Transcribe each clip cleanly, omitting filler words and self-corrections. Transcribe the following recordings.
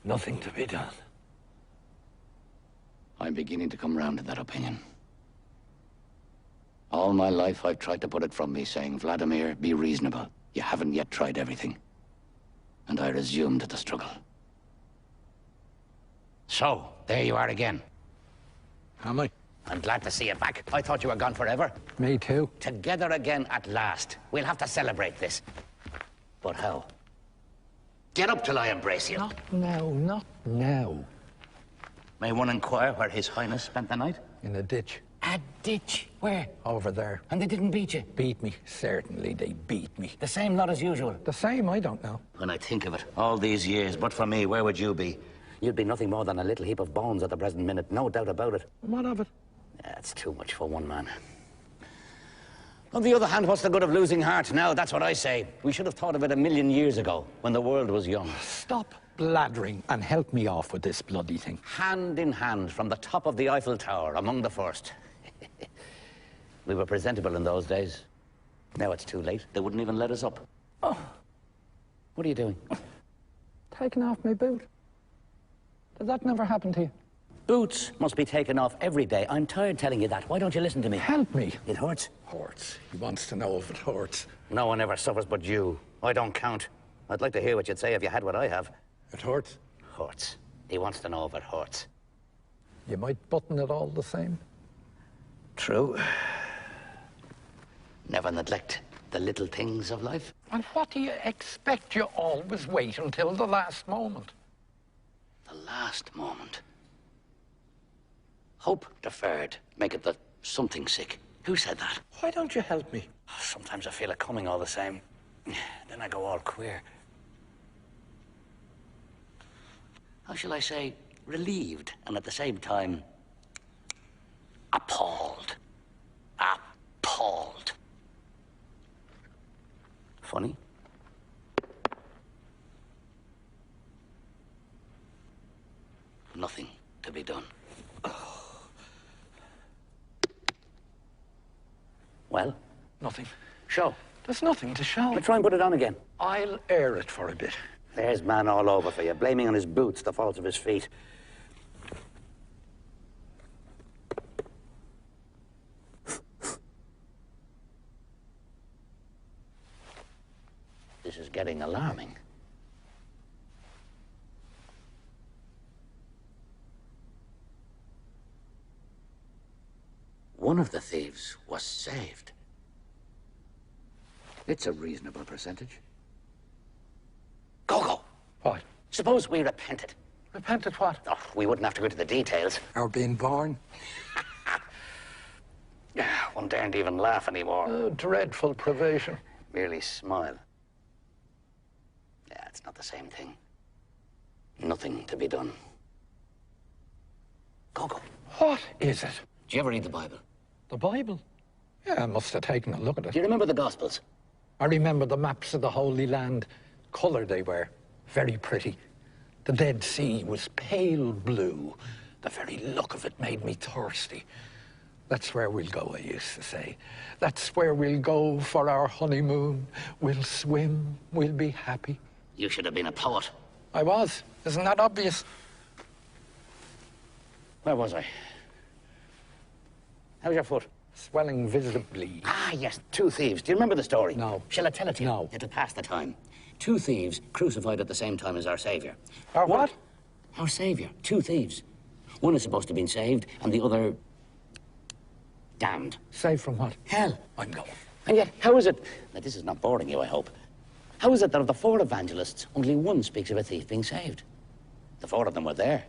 Nothing to be done. I'm beginning to come round to that opinion. All my life, I've tried to put it from me, saying, Vladimir, be reasonable. You haven't yet tried everything. And I resumed the struggle. So, there you are again. Am I? I'm glad to see you back. I thought you were gone forever. Me too. Together again at last. We'll have to celebrate this. But how? Get up till I embrace you. Not now, not now. May one inquire where His Highness spent the night? In a ditch. A ditch? Where? Over there. And they didn't beat you? Beat me. Certainly they beat me. The same lot as usual? The same, I don't know. When I think of it, all these years, but for me, where would you be? You'd be nothing more than a little heap of bones at the present minute, no doubt about it. What of it? That's too much for one man. On the other hand, what's the good of losing heart now? That's what I say. We should have thought of it 1,000,000 years ago, when the world was young. Stop blathering and help me off with this bloody thing. Hand in hand from the top of the Eiffel Tower, among the first. We were presentable in those days. Now it's too late. They wouldn't even let us up. Oh. What are you doing? Taking off my boot. Did that never happen to you? Boots must be taken off every day. I'm tired telling you that. Why don't you listen to me? Help me. It hurts. Hurts. He wants to know if it hurts. No one ever suffers but you. I don't count. I'd like to hear what you'd say if you had what I have. It hurts? Hurts. He wants to know if it hurts. You might button it all the same. True. Never neglect the little things of life. And what do you expect? You always wait until the last moment. The last moment. Hope deferred. Make it the something sick. Who said that? Why don't you help me? Sometimes I feel it coming all the same. Then I go all queer. How shall I say? Relieved, and at the same time, appalled. Appalled. Funny? Nothing to be done. Well? Nothing. Show. There's nothing to show. I'll try and put it on again. I'll air it for a bit. There's man all over for you, blaming on his boots the faults of his feet. This is getting alarming. One of the thieves was saved. It's a reasonable percentage. Gogo! What? Suppose we repented. Repented what? Oh, we wouldn't have to go into the details. Our being born? One daren't even laugh anymore. Oh, dreadful privation. Merely smile. Yeah, it's not the same thing. Nothing to be done. Gogo. What is it? Do you ever read the Bible? The Bible? Yeah, I must have taken a look at it. Do you remember the Gospels? I remember the maps of the Holy Land. Colour they were. Very pretty. The Dead Sea was pale blue. The very look of it made me thirsty. That's where we'll go, I used to say. That's where we'll go for our honeymoon. We'll swim. We'll be happy. You should have been a poet. I was. Isn't that obvious? Where was I? How's your foot? Swelling visibly. Ah, yes, two thieves. Do you remember the story? No. Shall I tell it to you? No. It'll pass the time. Two thieves crucified at the same time as our Saviour. Our what? Our Saviour. Two thieves. One is supposed to have been saved, and the other... damned. Saved from what? Hell. I'm going. And yet, how is it... Now, this is not boring you, I hope. How is it that of the four evangelists, only one speaks of a thief being saved? The four of them were there.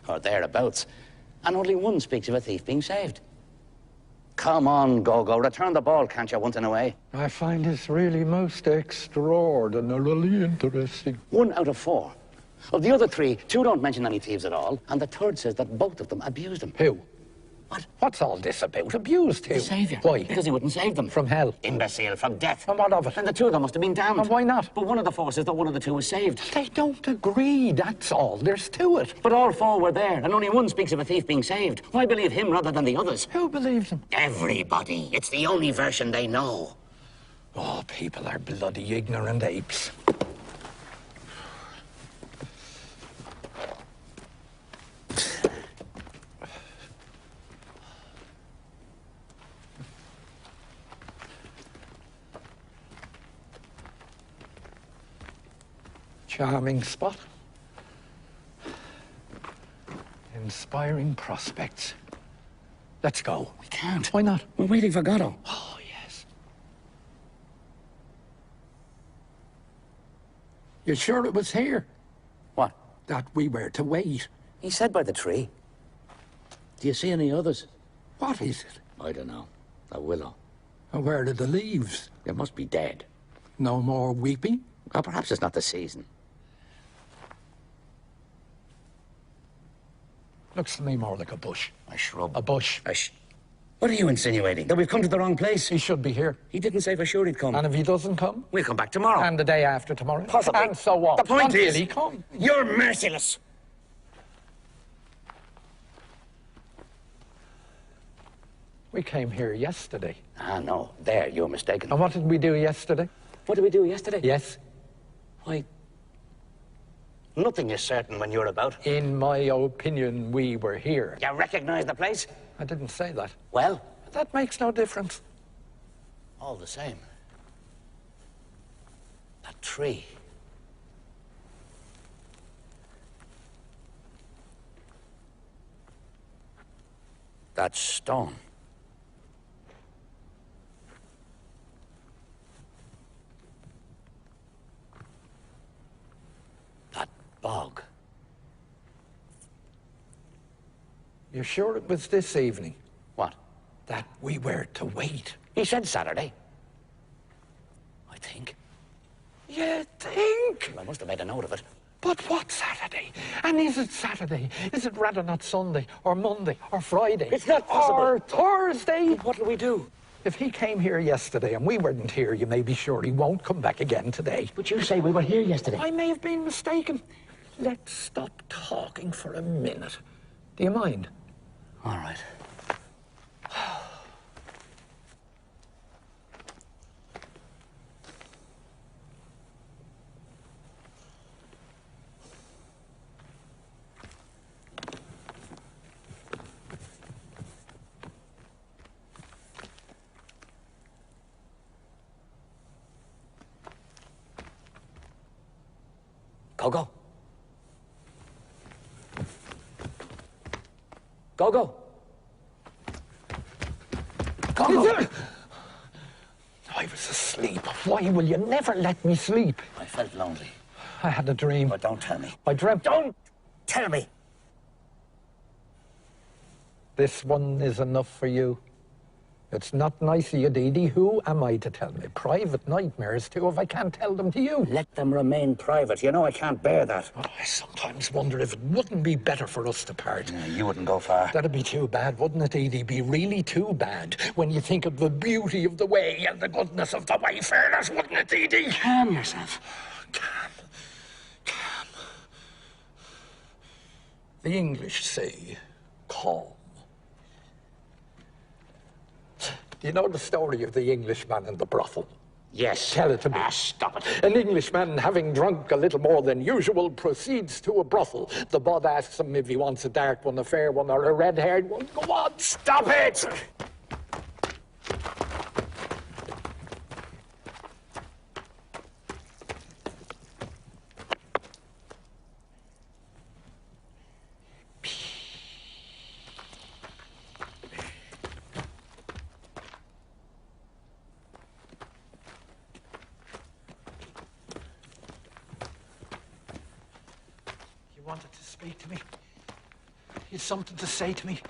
Or thereabouts. And only one speaks of a thief being saved. Come on, Gogo. Return the ball, can't you, once in a way? I find this really most extraordinarily interesting. 1 out of 4. Of the other 3, 2 don't mention any thieves at all, and the third says that both of them abused him. Who? What? What's all this about? Abused who? The Saviour. Why? Because he wouldn't save them. From hell? Imbecile, from death. And what of it? And the 2 of them must have been damned. And why not? But one of the 4 says that one of the 2 was saved. They don't agree, that's all there's to it. But all 4 were there, and only one speaks of a thief being saved. Why believe him rather than the others? Who believes him? Everybody. It's the only version they know. Oh, people are bloody ignorant apes. Charming spot. Inspiring prospects. Let's go. We can't. Why not? We're waiting for Godot. Oh, yes. You sure it was here? What? That we were to wait. He said by the tree. Do you see any others? What is it? I don't know. A willow. And where are the leaves? They must be dead. No more weeping? Or perhaps it's not the season. Looks to me more like a bush. A shrub. A bush. What are you insinuating? That we've come to the wrong place? He should be here. He didn't say for sure he'd come. And if he doesn't come? We'll come back tomorrow. And the day after tomorrow? Possibly. And so on. The point Until is... he come. You're merciless. We came here yesterday. Ah, no. There, you're mistaken. And what did we do yesterday? What did we do yesterday? Yes. Why... Nothing is certain when you're about. In my opinion, we were here. You recognize the place? I didn't say that. Well? That makes no difference. All the same. That tree. That stone. That bog. You're sure it was this evening? What? That we were to wait. He said Saturday. I think. You think? I must have made a note of it. But what Saturday? And is it Saturday? Is it rather not Sunday, or Monday, or Friday? It's not possible. Or Thursday? What'll we do? If he came here yesterday and we weren't here, you may be sure he won't come back again today. But you say we were here yesterday. I may have been mistaken. Let's stop talking for a minute. Do you mind? All right. Gogo. Gogo. Gogo. I was asleep. Why will you never let me sleep? I felt lonely. I had a dream. But don't tell me. I dreamt... Don't tell me. This one is enough for you. It's not nice of you, Didi. Who am I to tell me private nightmares to if I can't tell them to you? Let them remain private. You know I can't bear that. Oh, I sometimes wonder if it wouldn't be better for us to part. You wouldn't go far. That'd be too bad, wouldn't it, Didi? Be really too bad when you think of the beauty of the way and the goodness of the wayfarers, wouldn't it, Didi? Calm yourself. Calm. The English say, calm. Do you know the story of the Englishman and the brothel? Yes. Tell it to me. Ah, stop it. An Englishman, having drunk a little more than usual, proceeds to a brothel. The bud asks him if he wants a dark one, a fair one, or a red-haired one. Go on, stop it! Wanted to speak to me. You've something to say to me.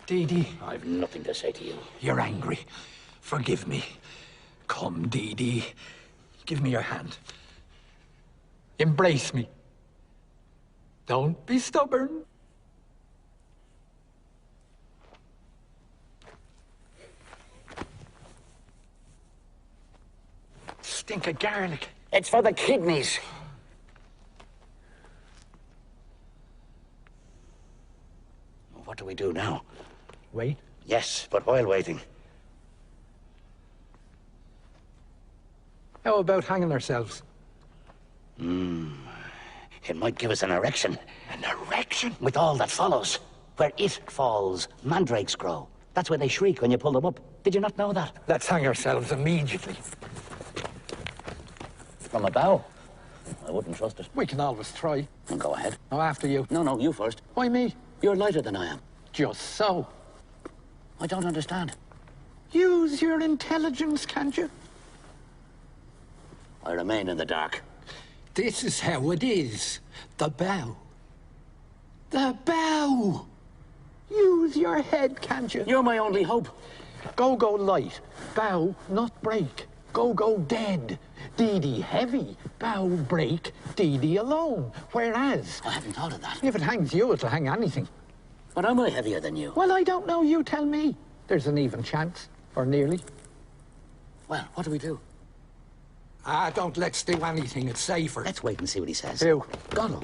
Didi. I've nothing to say to you. You're angry. Forgive me. Come, Didi. Give me your hand. Embrace me. Don't be stubborn. Stink of garlic. It's for the kidneys. What do we do now? Wait. Yes, but while waiting. How about hanging ourselves? It might give us an erection. An erection? With all that follows. Where it falls, mandrakes grow. That's where they shriek when you pull them up. Did you not know that? Let's hang ourselves immediately. From a bough. I wouldn't trust it. We can always try. And go ahead. Now, after you. No, you first. Why me? You're lighter than I am. Just so. I don't understand. Use your intelligence, can't you? I remain in the dark. This is how it is. The bow. The bow! Use your head, can't you? You're my only hope. Gogo light. Bow, not break. Gogo dead. Didi heavy. Bow break. Didi alone. Whereas... I haven't thought of that. If it hangs you, it'll hang anything. But am I heavier than you? Well, I don't know. You tell me. There's an even chance. Or nearly. Well, what do we do? Let's do anything. It's safer. Let's wait and see what he says. Who? Godot.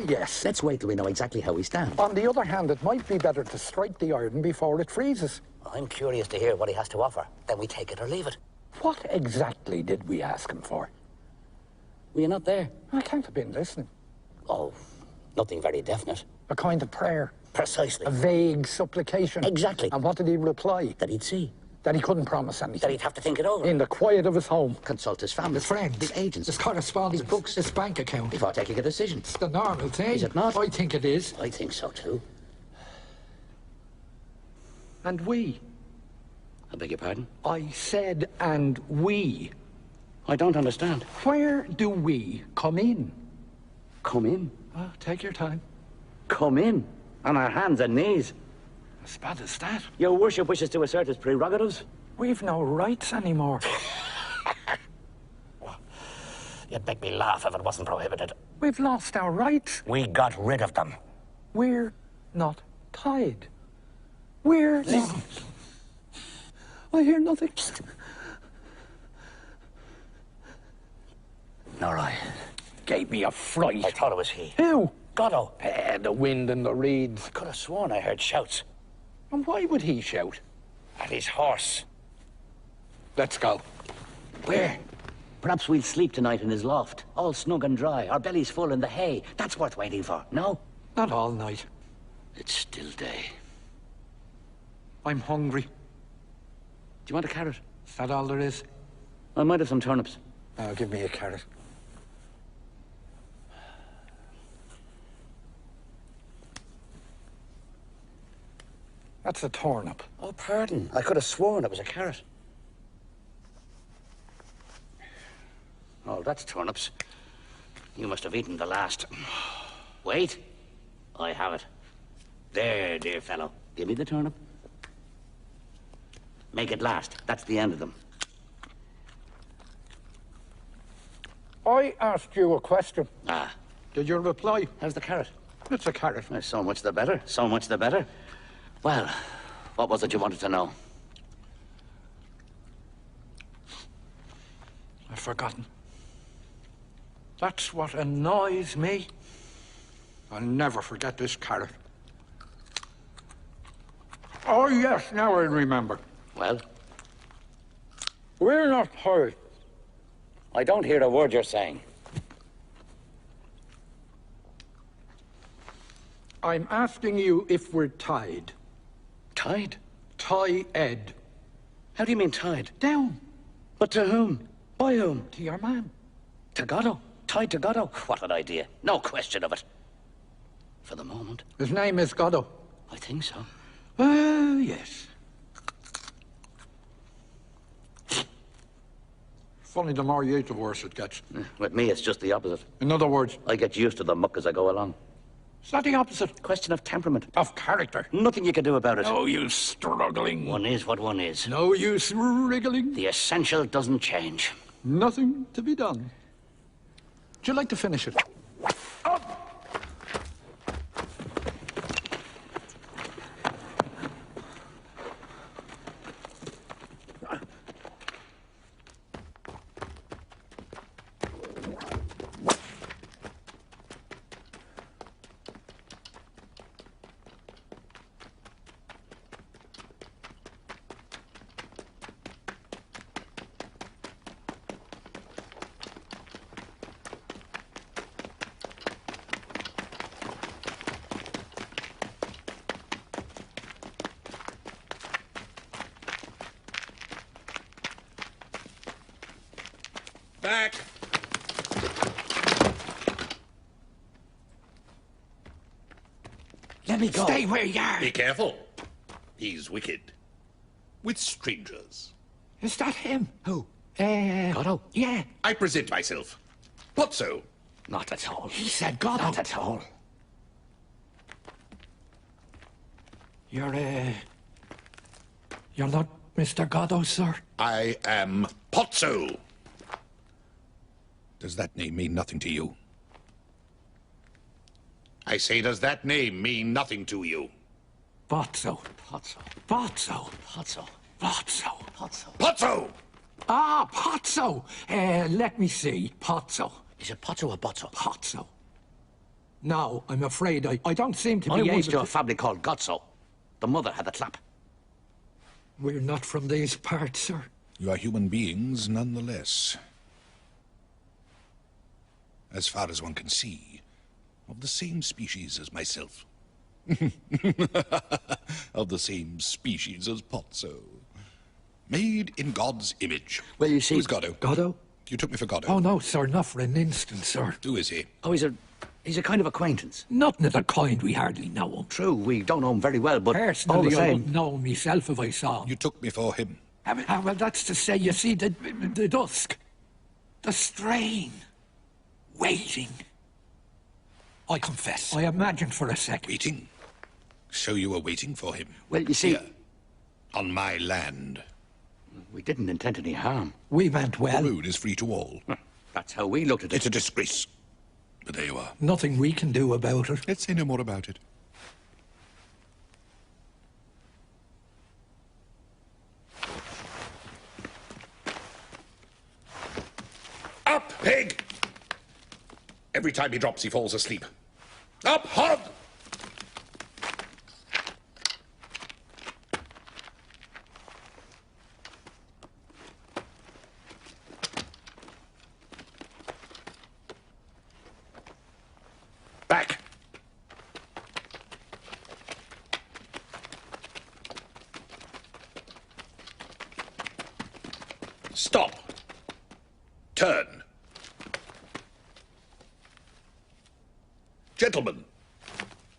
Yes. Let's wait till we know exactly how we stand. On the other hand, it might be better to strike the iron before it freezes. I'm curious to hear what he has to offer. Then we take it or leave it. What exactly did we ask him for? Were you not there? I can't have been listening. Oh, nothing very definite. A kind of prayer. Precisely. A vague supplication. Exactly. And what did he reply? That he'd see. That he couldn't promise anything. That he'd have to think it over. In the quiet of his home. Consult his family. His friends. His agents. His correspondence. His books. His bank account. Before taking a decision. It's the normal thing. Is it not? I think it is. I think so too. And we. I beg your pardon? I said, and we. I don't understand. Where do we come in? Come in? Oh, take your time. Come in? On our hands and knees? As bad as that. Your worship wishes to assert his prerogatives? We've no rights anymore. You'd make me laugh if it wasn't prohibited. We've lost our rights. We got rid of them. We're not tied. We're not... I hear nothing. Nor I. Gave me a fright. I thought it was he. Who? Godot. The wind and the reeds. I could have sworn I heard shouts. And why would he shout? At his horse. Let's go. Where? Perhaps we'll sleep tonight in his loft. All snug and dry. Our bellies full in the hay. That's worth waiting for. No? Not all night. It's still day. I'm hungry. Do you want a carrot? Is that all there is? I might have some turnips. Oh, give me a carrot. That's a turnip. Oh, pardon. I could have sworn it was a carrot. Oh, that's turnips. You must have eaten the last. Wait. I have it. There, dear fellow. Give me the turnip. Make it last. That's the end of them. I asked you a question. Ah. Did you reply? How's the carrot? It's a carrot. So much the better. So much the better. Well, what was it you wanted to know? I've forgotten. That's what annoys me. I'll never forget this carrot. Oh, yes, now I remember. Well? We're not hurry. I don't hear a word you're saying. I'm asking you if we're tied. Tied? Tie-ed. How do you mean tied? Down. But to whom? By whom? To your man. To Godot? Tied to Godot? What an idea. No question of it. For the moment. His name is Godot. I think so. Yes. Funny, the more you eat, the worse it gets. With me, it's just the opposite. In other words, I get used to the muck as I go along. it's not the opposite. Question of temperament. Of character. Nothing you can do about it. No use struggling. One is what one is. No use wriggling. The essential doesn't change. Nothing to be done. Would you like to finish it? Up! Back. Let me go. Stay where you are. Be careful. He's wicked. With strangers. Is that him? Who? Godot? Yeah. I present myself. Pozzo. Not at all. He said Godot. Not at all. You're not Mr. Godot, sir? I am Pozzo. Does that name mean nothing to you? I say, does that name mean nothing to you? Pozzo. Pozzo. Pozzo. Pozzo. Pozzo. Pozzo. Pozzo! Ah, Pozzo. Let me see. Pozzo. Is it Pozzo or Bozzo? Pozzo. No, I'm afraid I don't seem to be I able once to... knew a family called Gozzo. The mother had the clap. We're not from these parts, sir. You are human beings nonetheless. As far as one can see, of the same species as myself. Of the same species as Pozzo. Made in God's image. Well, you see... Who's Godot? Godot? You took me for Godot. Oh, no, sir, not for an instant, sir. Who is he? Oh, he's a kind of acquaintance. Nothing of the kind, we hardly know him. True, we don't know him very well, but all the Personally, I same... wouldn't know him myself if I saw him. You took me for him. Well, that's to say, you see, the dusk, the strain, waiting. I confess, I imagined for a second. Waiting? So you were waiting for him? Well, you see... Here, on my land. We didn't intend any harm. We meant well. The road is free to all. That's how we looked at it. It's a disgrace. But there you are. Nothing we can do about it. Let's say no more about it. Up, pig! Every time he drops, he falls asleep. Up, hog! Back! Stop! Turn! Gentlemen,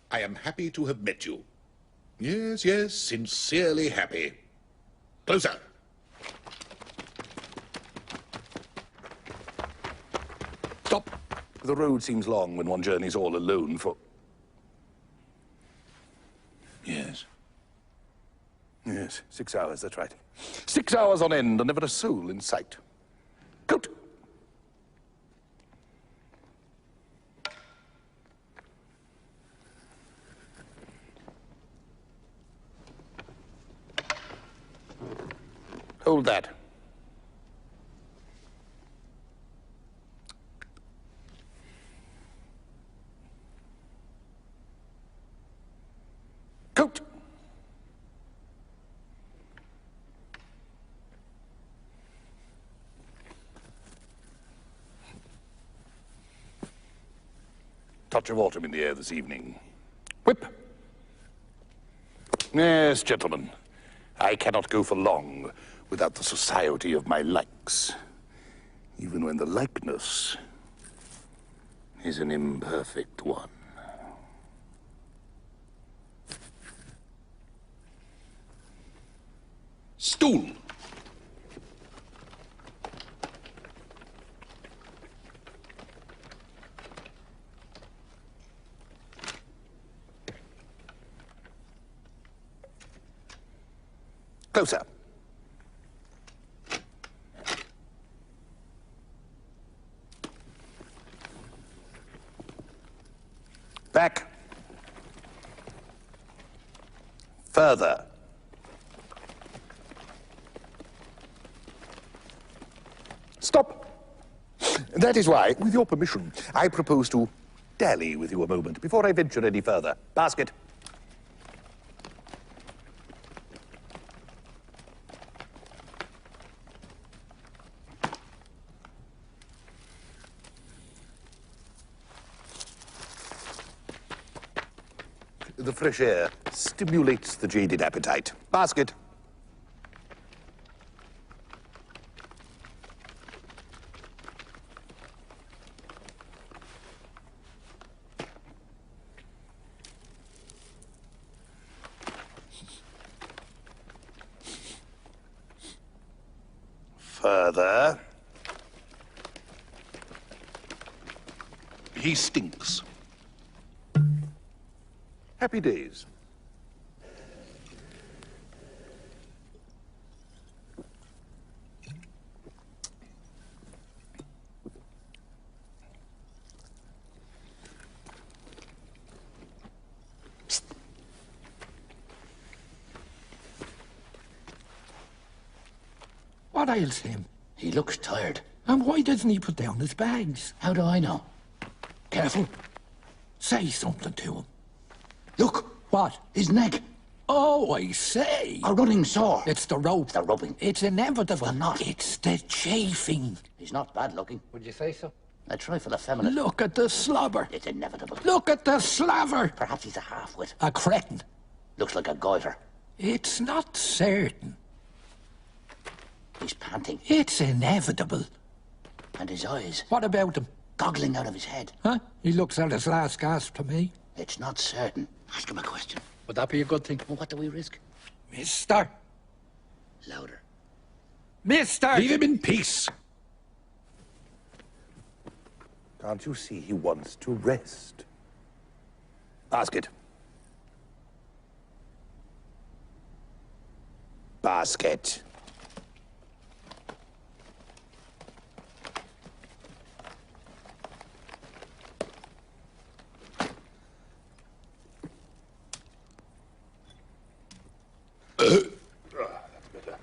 I am happy to have met you. Yes, yes, sincerely happy. Closer. Stop. The road seems long when one journeys all alone for... Yes. Yes, 6 hours, that's right. 6 hours on end and never a soul in sight. Good. Hold that. Coat. Touch of autumn in the air this evening. Whip. Yes, gentlemen. I cannot go for long without the society of my likes, even when the likeness is an imperfect one. Stool! Closer. Back. Further. Stop. That is why, with your permission, I propose to dally with you a moment before I venture any further. Basket. The fresh air stimulates the jaded appetite. Basket. further. He stinks. Happy days. What ails him? He looks tired. And why doesn't he put down his bags? How do I know? Careful. Say something to him. Look. What? His neck. Oh, I say. A running sore. It's the rope. The roping. It's inevitable. Well, not. It's the chafing. He's not bad looking. Would you say so? A trifle effeminate. Look at the slobber. It's inevitable. Look at the slaver. Perhaps he's a half-wit. A cretin. Looks like a goiter. It's not certain. He's panting. It's inevitable. And his eyes. What about him? Goggling out of his head. Huh? He looks at his last gasp to me. It's not certain. Ask him a question. Would that be a good thing? Well, what do we risk? Mister. Louder. Mister! Leave him in peace. Can't you see he wants to rest? Basket. Basket. That's better.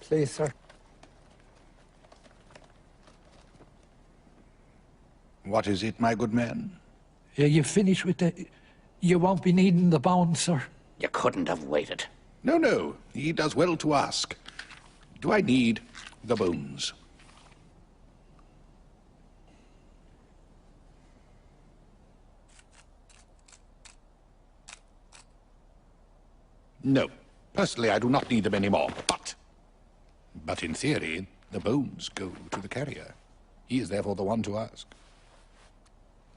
Please, sir. What is it, my good man? You finish with the... You won't be needing the bones, sir. You couldn't have waited. No, no. He does well to ask. Do I need the bones? No. Personally, I do not need them anymore. But in theory, the bones go to the carrier. He is therefore the one to ask.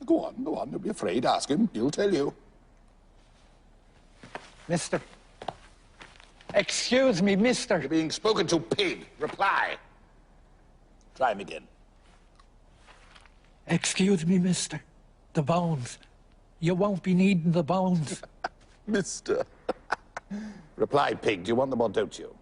Go on, go on. Don't be afraid. Ask him. He'll tell you. Mister. Excuse me, mister. You're being spoken to, pig. Reply. Try him again. Excuse me, mister. The bones. You won't be needing the bones. Mister. Reply, pig. Do you want them or don't you?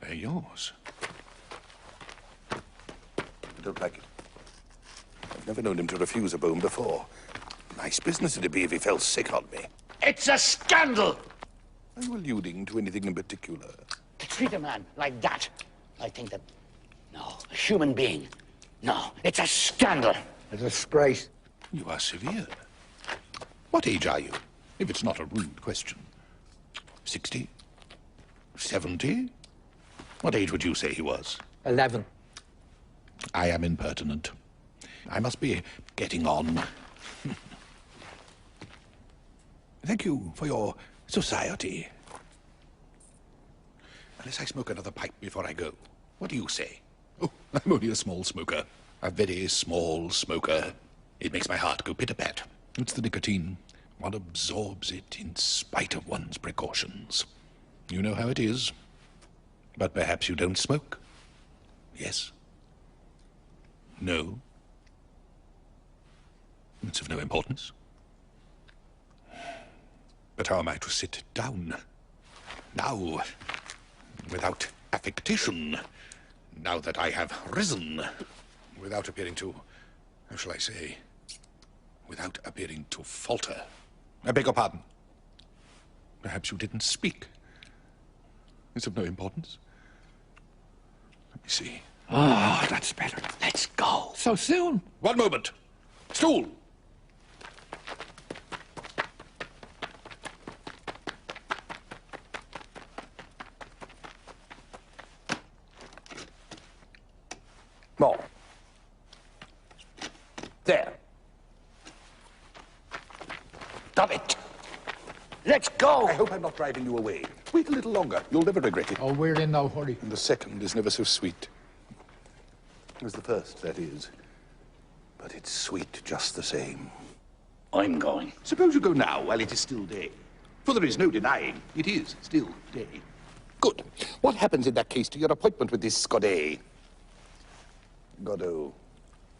They're yours. I don't like it. I've never known him to refuse a bone before. Nice business it'd be if he fell sick on me. It's a scandal! Are you alluding to anything in particular? To treat a man like that, I think that... No, a human being. No, it's a scandal. A disgrace. You are severe. What age are you, if it's not a rude question? 60? 70? What age would you say he was? 11. I am impertinent. I must be getting on. Thank you for your society. Unless I smoke another pipe before I go. What do you say? Oh, I'm only a small smoker. A very small smoker. It makes my heart go pit-a-pat. It's the nicotine. One absorbs it in spite of one's precautions. You know how it is. But perhaps you don't smoke? Yes? No? It's of no importance. But how am I to sit down? Now, without affectation, now that I have risen, without appearing to, how shall I say, without appearing to falter. I beg your pardon. Perhaps you didn't speak. It's of no importance. Let me see. Oh, that's better. Let's go. So soon? One moment. Stool! Stop it! Let's go! I hope I'm not driving you away. Wait a little longer. You'll never regret it. Oh, we're in no hurry. And the second is never so sweet. As the first, that is. But it's sweet just the same. I'm going. Suppose you go now while it is still day. For there is no denying it is still day. Good. What happens in that case to your appointment with this Godot?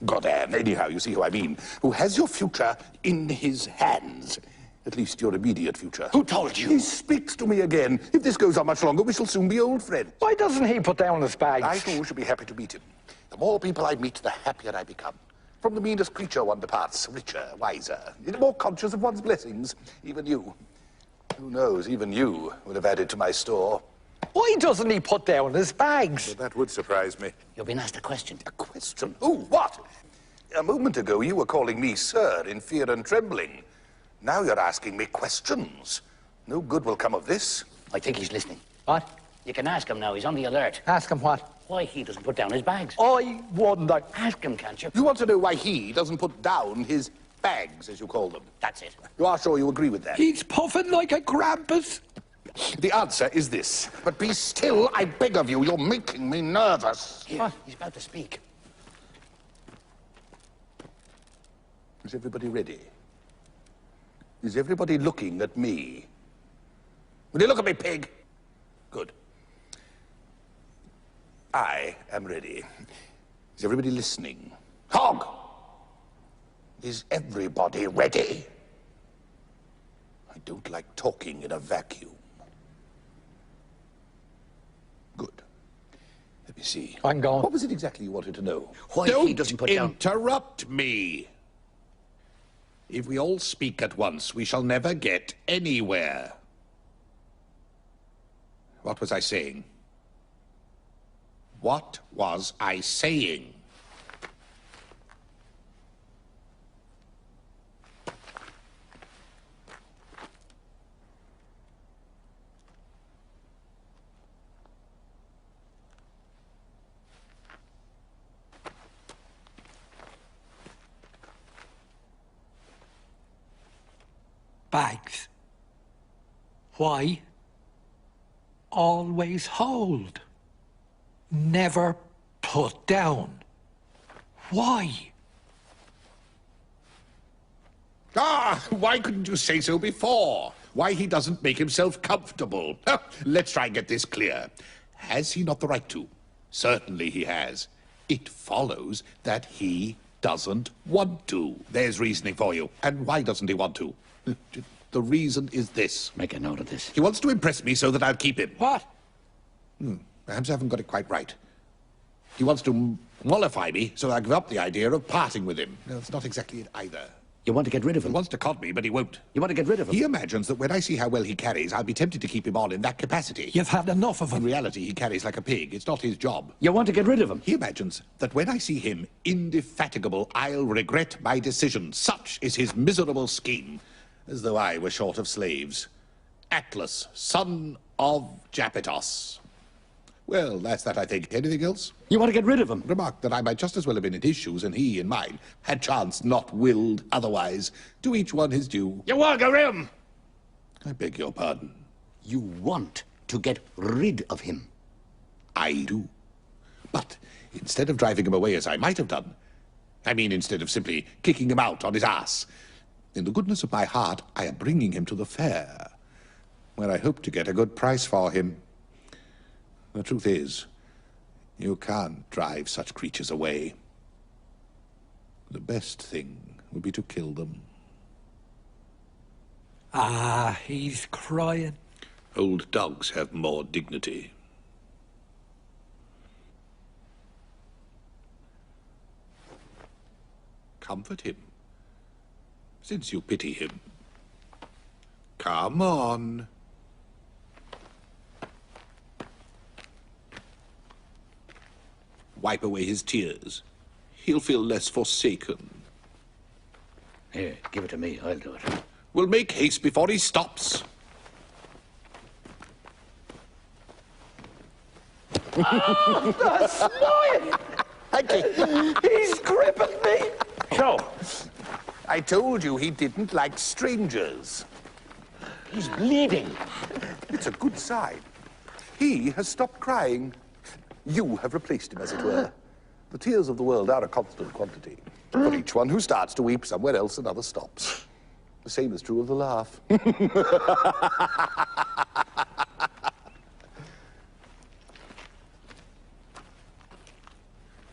Godin, anyhow, you see who I mean. Who has your future in his hands. At least your immediate future. Who told you? He speaks to me again. If this goes on much longer, we shall soon be old friends. Why doesn't he put down his bags? I too should be happy to meet him. The more people I meet, the happier I become. From the meanest creature one departs, richer, wiser, more conscious of one's blessings. Even you. Who knows, even you would have added to my store. Why doesn't he put down his bags? Well, that would surprise me. You've been asked a question. A question? Who? What? A moment ago, you were calling me sir in fear and trembling. Now you're asking me questions. No good will come of this. I think he's listening. What? You can ask him now. He's on the alert. Ask him what? Why he doesn't put down his bags. I wonder. Ask him, can't you? You want to know why he doesn't put down his bags, as you call them? That's it. You are sure you agree with that? He's puffing like a Krampus. The answer is this. But be still, I beg of you. You're making me nervous. Here, he's about to speak. Is everybody ready? Is everybody looking at me? Will you look at me, pig? Good. I am ready. Is everybody listening? Hog! Is everybody ready? I don't like talking in a vacuum. Good. Let me see. I'm going. What was it exactly you wanted to know? Why he doesn't put down... Interrupt me. If we all speak at once, we shall never get anywhere. What was I saying? What was I saying? Bags. Why? Always hold. Never put down. Why? Ah, why couldn't you say so before? Why he doesn't make himself comfortable. Let's try and get this clear. Has he not the right to? Certainly he has. It follows that he doesn't want to. There's reasoning for you. And why doesn't he want to? The reason is this. Make a note of this. He wants to impress me so that I'll keep him. What? Perhaps I haven't got it quite right. He wants to mollify me so that I give up the idea of parting with him. No, it's not exactly it either. You want to get rid of He him? wants to cod me, but he won't. You want to get rid of him? He imagines that when I see how well he carries, I'll be tempted to keep him on in that capacity. You've had enough of In him. reality, he carries like a pig. It's not his job. You want to get rid of him? He imagines that when I see him indefatigable, I'll regret my decision. Such is his miserable scheme. As though I were short of slaves. Atlas, son of Japetos. Well, that's that, I think. Anything else? You want to get rid of him? Remarked that I might just as well have been in his shoes and he in mine, had chance not willed otherwise. To each one his due. You want to get rid of him? I beg your pardon. You want to get rid of him? I do. But instead of driving him away as I might have done, I mean instead of simply kicking him out on his ass, in the goodness of my heart, I am bringing him to the fair, where I hope to get a good price for him. The truth is, you can't drive such creatures away. The best thing would be to kill them. Ah, he's crying. Old dogs have more dignity. Comfort him, since you pity him. Come on. Wipe away his tears. He'll feel less forsaken. Here, give it to me. I'll do it. We'll make haste before he stops. That's mine! Thank you. He's gripping me! So, I told you he didn't like strangers. He's bleeding. It's a good sign. He has stopped crying. You have replaced him, as it were. The tears of the world are a constant quantity. For each one who starts to weep, somewhere else another stops. The same is true of the laugh.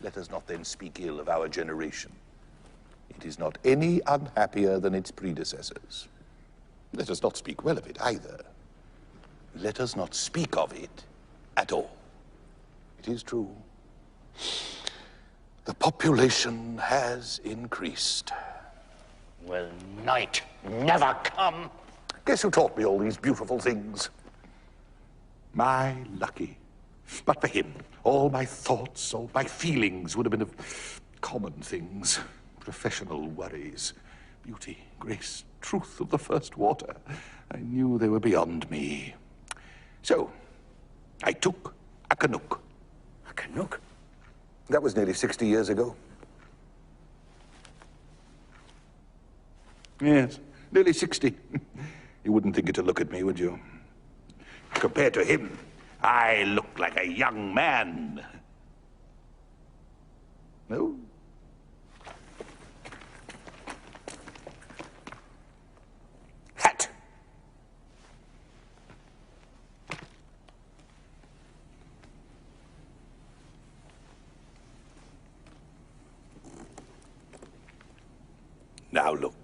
Let us not then speak ill of our generation. It is not any unhappier than its predecessors. Let us not speak well of it either. Let us not speak of it at all. It is true. The population has increased. Will night never come? Guess who taught me all these beautiful things? My lucky. But for him, all my thoughts, all my feelings would have been of common things. Professional worries. Beauty, grace, truth of the first water. I knew they were beyond me. So, I took a Canuck. A Canuck? That was nearly 60 years ago. Yes, nearly 60. You wouldn't think it to look at me, would you? Compared to him, I look like a young man. No? Hat. Now look.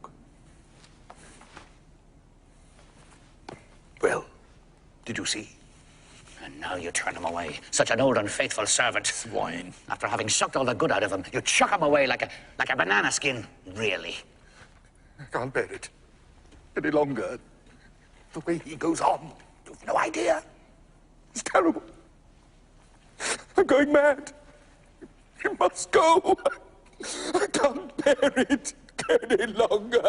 Well, did you see? And now you turn him away. Such an old and faithful servant. Swine. After having sucked all the good out of him, you chuck him away like a banana skin. Really? I can't bear it any longer. The way he goes on, you've no idea. It's terrible. I'm going mad. He must go. I can't bear it any longer.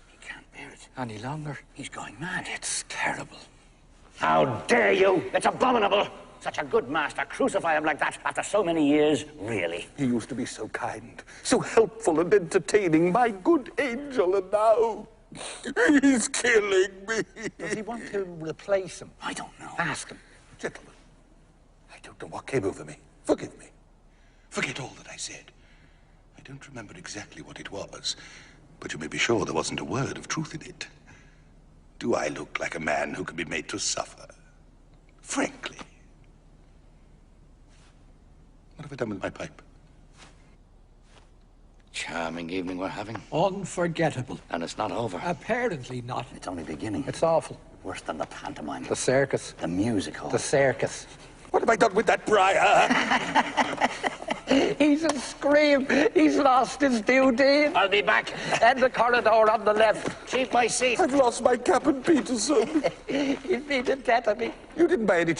He can't bear it any longer. He's going mad. It's terrible. How dare you? It's abominable. Such a good master, crucify him like that after so many years, really. He used to be so kind, so helpful and entertaining, my good angel, and now he's killing me. Does he want to replace him? I don't know. Ask him. Gentlemen, I don't know what came over me. Forgive me. Forget all that I said. I don't remember exactly what it was, but you may be sure there wasn't a word of truth in it. Do I look like a man who can be made to suffer? Frankly. What have I done with my pipe? Charming evening we're having. Unforgettable. And it's not over. Apparently not. It's only beginning. It's awful. Worse than the pantomime. The circus. The musical. The circus. What have I done with that briar? He's a scream. He's lost his duty. I'll be back. And the corridor on the left. Keep my seat. I've lost my cap and Peterson. He'd be the death of me. You didn't buy any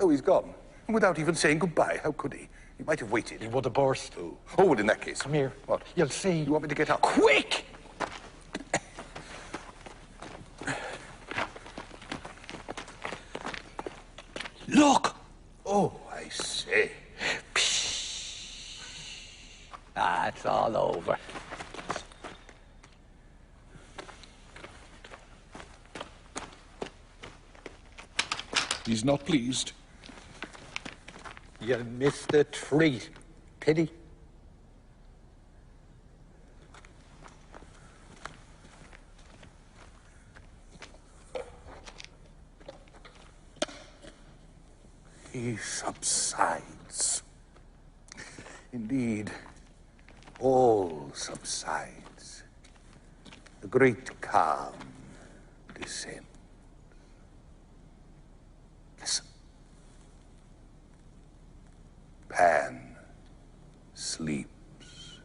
Oh, he's gone. And without even saying goodbye. How could he? He might have waited. He would have burst. Oh, well, in that case. Come here. What? You'll see. You want me to get up? Quick! Look! Oh, I say. Ah, it's all over. He's not pleased. You missed a treat. Pity. He subsides. Indeed, all subsides. The great calm descends. Listen. Pan sleeps.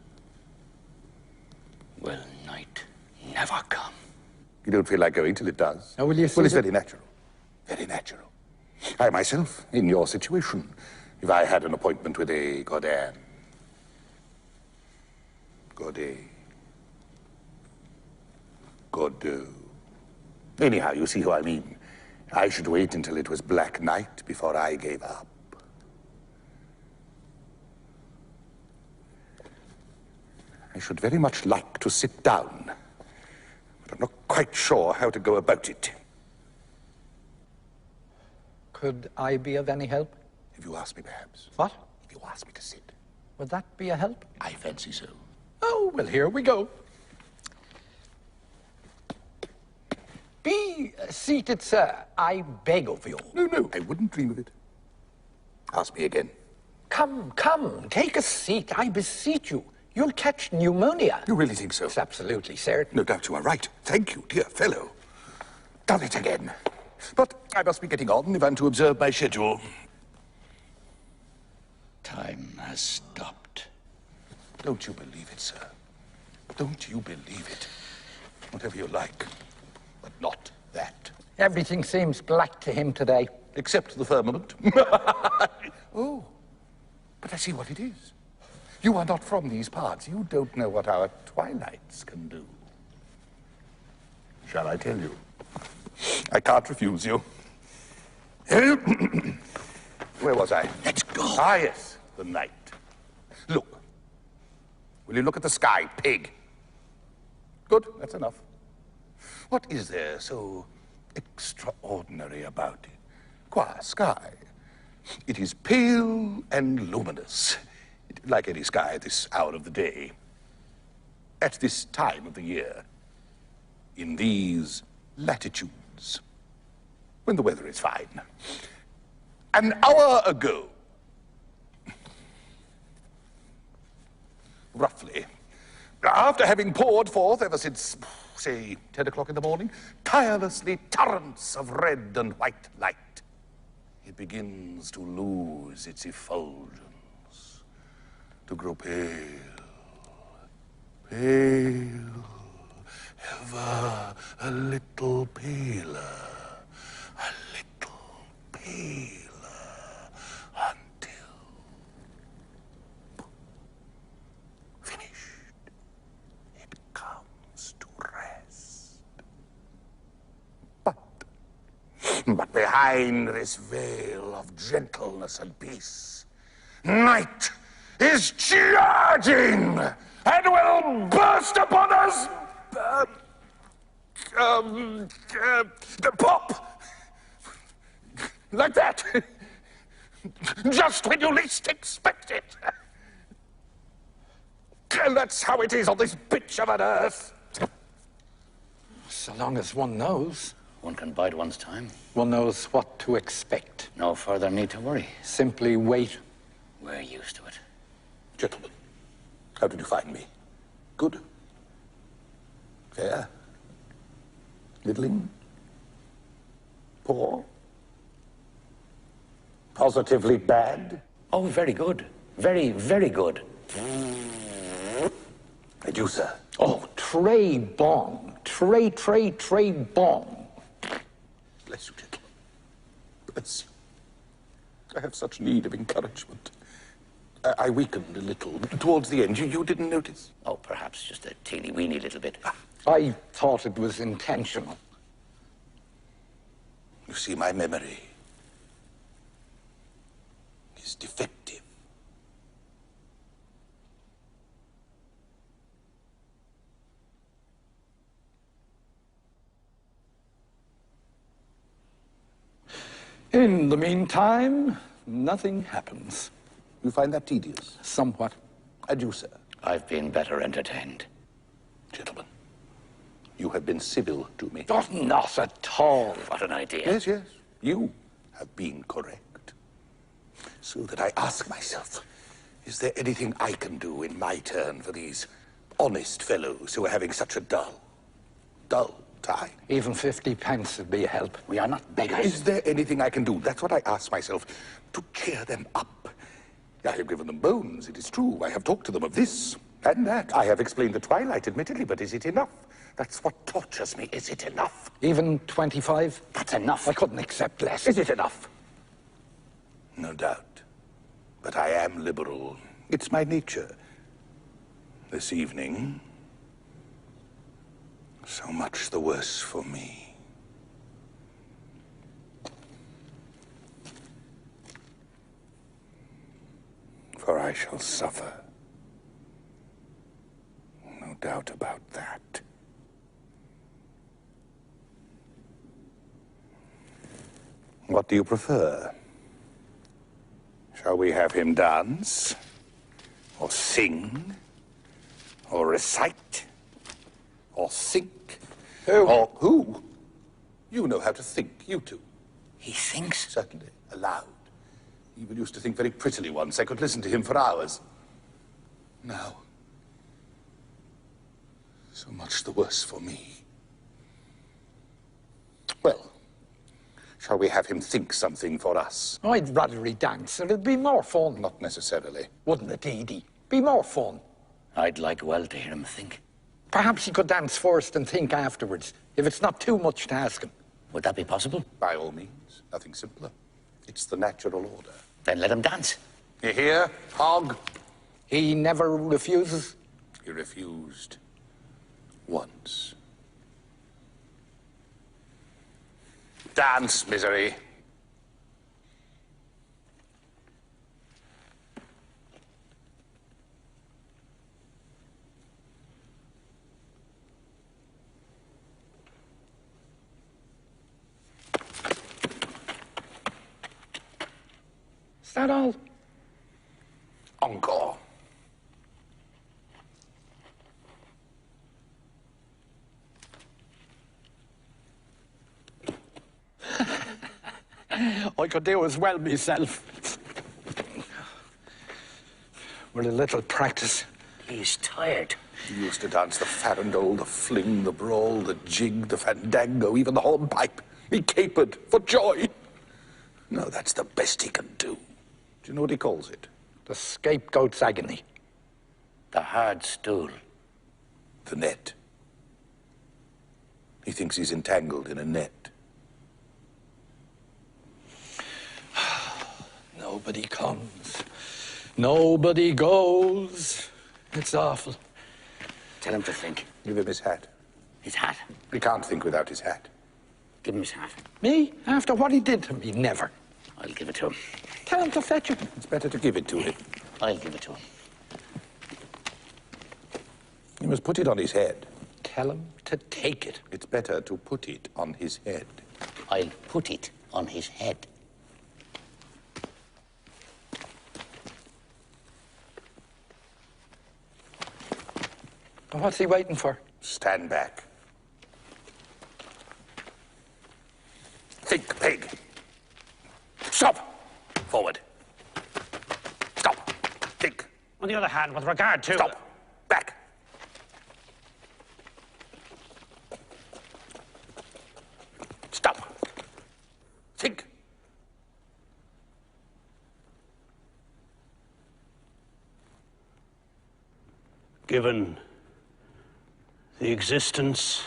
Will night never come? You don't feel like going till it does. Oh, will you see Well, it's the- very natural. Very natural. I myself, in your situation, if I had an appointment with a Godin. Godot. Anyhow, you see who I mean. I should wait until it was black night before I gave up. I should very much like to sit down, but I'm not quite sure how to go about it. Could I be of any help? If you ask me, perhaps. What? If you ask me to sit. Would that be a help? I fancy so. Oh, well, here we go. Be seated, sir. I beg of you. No, I wouldn't dream of it. Ask me again. Come, take a seat. I beseech you. You'll catch pneumonia. You really think so? It's absolutely certain. No doubt you are right. Thank you, dear fellow. Done it again. But I must be getting on if I'm to observe my schedule. Time has stopped. Don't you believe it, sir? Don't you believe it? Whatever you like, but not that. Everything seems black to him today. Except the firmament. Oh, but I see what it is. You are not from these parts. You don't know what our twilights can do. Shall I tell you? I can't refuse you. Where was I? Let's go. Ah, yes, the night. Look. Will you look at the sky, pig? Good, that's enough. What is there so extraordinary about it? Qua sky. It is pale and luminous, like any sky at this hour of the day, at this time of the year, in these latitudes, when the weather is fine. An hour ago, roughly, after having poured forth ever since, say, 10 o'clock in the morning, tirelessly torrents of red and white light, it begins to lose its effulgence, to grow pale, pale, ever a little paler, until finished, it comes to rest. But behind this veil of gentleness and peace, night is charging and will burst upon us. Pop! Like that. Just when you least expect it. And that's how it is on this bitch of an earth. So long as one knows. One can bide one's time. One knows what to expect. No further need to worry. Simply wait. We're used to it. Gentlemen, how did you find me? Good? Fair? Middling? Poor? Positively bad? Oh, very good. Very, very good. And you, sir? Oh, très bon. Très bon. Bless you, gentlemen. Bless you. I have such need of encouragement. I weakened a little towards the end. You didn't notice? Oh, perhaps just a teeny-weeny little bit. I thought it was intentional. You see, my memory is defective. In the meantime, nothing happens. You find that tedious? Somewhat. And you, sir? I've been better entertained. Gentlemen, you have been civil to me. Oh, not at all. What an idea. Yes, yes. You have been correct. So that I ask myself, is there anything I can do in my turn for these honest fellows who are having such a dull time? Even 50 pence would be a help. We are not beggars. Is there anything I can do? That's what I ask myself, to cheer them up. I have given them bones, it is true. I have talked to them of this and that. I have explained the twilight, admittedly, but is it enough? That's what tortures me. Is it enough? Even 25? That's enough. I couldn't accept less. Is it enough? No doubt. But I am liberal. It's my nature. This evening, so much the worse for me. For I shall suffer doubt about that. What do you prefer? Shall we have him dance? Or sing? Or recite? Or think? Who? Or who? You know how to think, you two. He thinks? Certainly, aloud. He even used to think very prettily once. I could listen to him for hours. Now, so much the worse for me. Well, shall we have him think something for us? I'd rather he dance. It'd be more fun. Not necessarily. Wouldn't it, Didi? Be more fun. I'd like well to hear him think. Perhaps he could dance first and think afterwards, if it's not too much to ask him. Would that be possible? By all means. Nothing simpler. It's the natural order. Then let him dance. You hear, Hog? He never refuses. He refused once. Dance, misery. Is that all? Encore. I could do as well myself. With a little practice. He's tired. He used to dance the farandole, the fling, the brawl, the jig, the fandango, even the hornpipe. He capered for joy. No, that's the best he can do. Do you know what he calls it? The scapegoat's agony. The hard stool. The net. He thinks he's entangled in a net. Nobody comes. Nobody goes. It's awful. Tell him to think. Give him his hat. His hat. He can't think without his hat. Give him his hat. Me? After what he did to me? Never. I'll give it to him. Tell him to fetch it. It's better to give it to him. I'll give it to him. You must put it on his head. Tell him to take it. It's better to put it on his head. I'll put it on his head. What's he waiting for? Stand back. Think, pig. Stop. Forward. Stop. Think. On the other hand, with regard to... Stop. Back. Stop. Think. Given the existence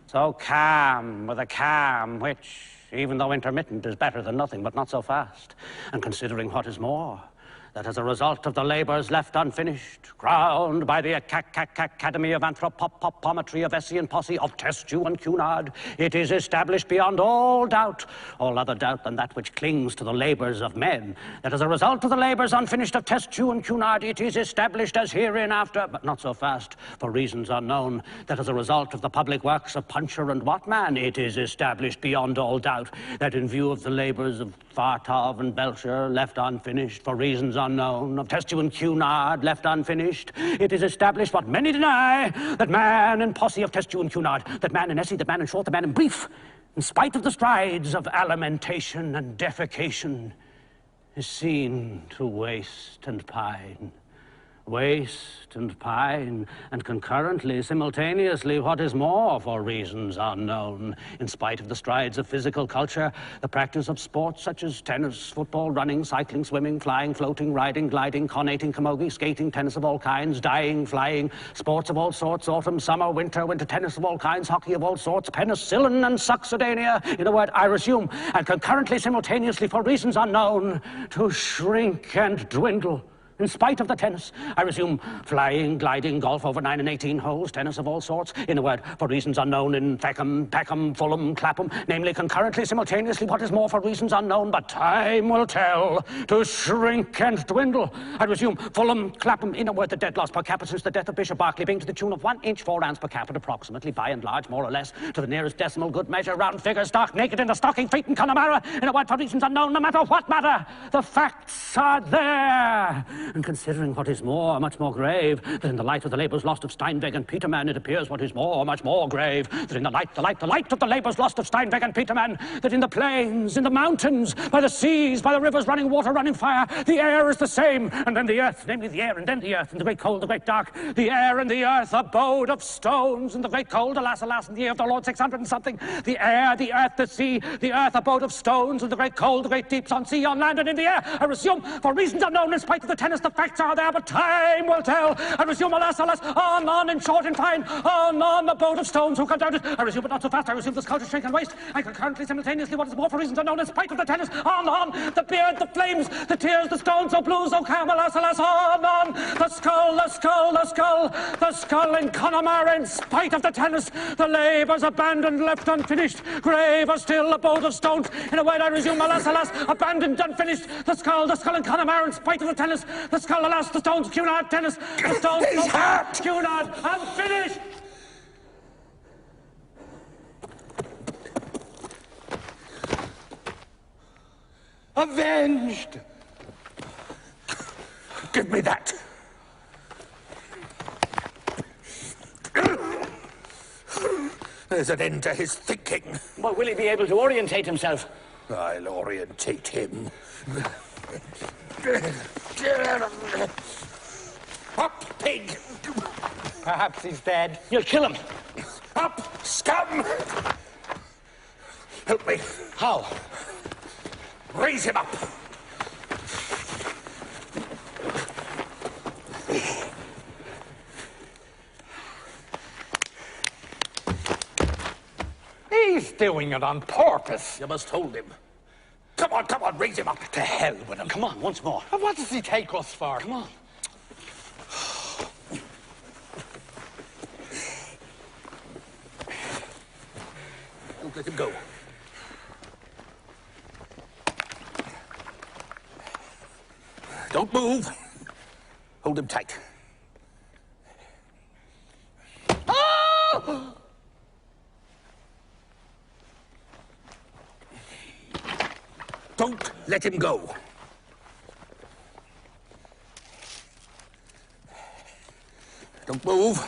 so calm, with a calm which, even though intermittent, is better than nothing, but not so fast. And considering what is more, that as a result of the labours left unfinished, crowned by the Academy of Anthropometry of Essay Posse of Testu and Cunard, it is established beyond all doubt, all other doubt than that which clings to the labours of men, that as a result of the labours unfinished of Testu and Cunard, it is established as hereinafter, but not so fast, for reasons unknown, that as a result of the public works of Puncher and Watman, it is established beyond all doubt, that in view of the labours of Fartov and Belcher, left unfinished, for reasons unknown, unknown, of Testuan Cunard left unfinished, it is established what many deny, that man in posse of Testuan Cunard, that man in essay, that man in short, that man in brief, in spite of the strides of alimentation and defecation, is seen to waste and pine. Waste and pine, and concurrently, simultaneously, what is more, for reasons unknown, in spite of the strides of physical culture, the practice of sports such as tennis, football, running, cycling, swimming, flying, floating, riding, gliding, conating, camogie, skating, tennis of all kinds, dying, flying, sports of all sorts, autumn, summer, winter tennis of all kinds, hockey of all sorts, penicillin and succedanea, in a word, I resume, and concurrently, simultaneously, for reasons unknown, to shrink and dwindle. In spite of the tennis, I resume flying, gliding, golf over 9 and 18 holes, tennis of all sorts, in a word, for reasons unknown in Peckham, Fulham, Clapham, namely concurrently, simultaneously, what is more for reasons unknown, but time will tell, to shrink and dwindle. I resume Fulham, Clapham, in a word, the dead loss per capita since the death of Bishop Berkeley being to the tune of 1 inch 4 ounce per capita, approximately, by and large, more or less, to the nearest decimal, good measure, round figure, stark naked in the stocking feet in Connemara, in a word, for reasons unknown, no matter what matter, the facts are there. And considering what is more, much more grave, that in the light of the labours lost of Steinweg and Petermann, it appears what is more, much more grave, that in the light of the labours lost of Steinweg and Petermann, that in the plains, in the mountains, by the seas, by the rivers running water, running fire, the air is the same, and then the earth, namely the air, and then the earth, and the great cold, the great dark, the air and the earth, abode of stones, and the great cold, alas, alas, in the year of the Lord 600 and something, the air, the earth, the sea, the earth, abode of stones, and the great cold, the great deeps on sea, on land, and in the air. I resume, for reasons unknown, in spite of the tennis, the facts are there, but time will tell. I resume, alas, alas, on, in short and fine, on, the boat of stones, who can doubt it? I resume, but not so fast. I resume the sculpture, shrink and waste. I concurrently, simultaneously, what is more for reasons unknown, in spite of the tennis, on, the beard, the flames, the tears, the stones, so blue, so calm, alas, alas, on, the skull, the skull, the skull, the skull in Connemara, in spite of the tennis, the labours abandoned, left unfinished, graver still, a boat of stones. In a word, I resume, alas, alas, abandoned, unfinished, the skull in Connemara, in spite of the tennis, the skull, alas, the stones, Cunard, tennis, the stones, Cunard, unfinished. Avenged! Give me that. There's an end to his thinking. But will he be able to orientate himself? I'll orientate him. Up, pig! Perhaps he's dead. You'll kill him. Up, scum! Help me. How? Raise him up. He's doing it on purpose. You must hold him. Come on, raise him up. To hell with him. Come on, once more. And what does he take us for? Come on. Don't let him go. Don't move. Hold him tight. Oh! Don't let him go. Don't move.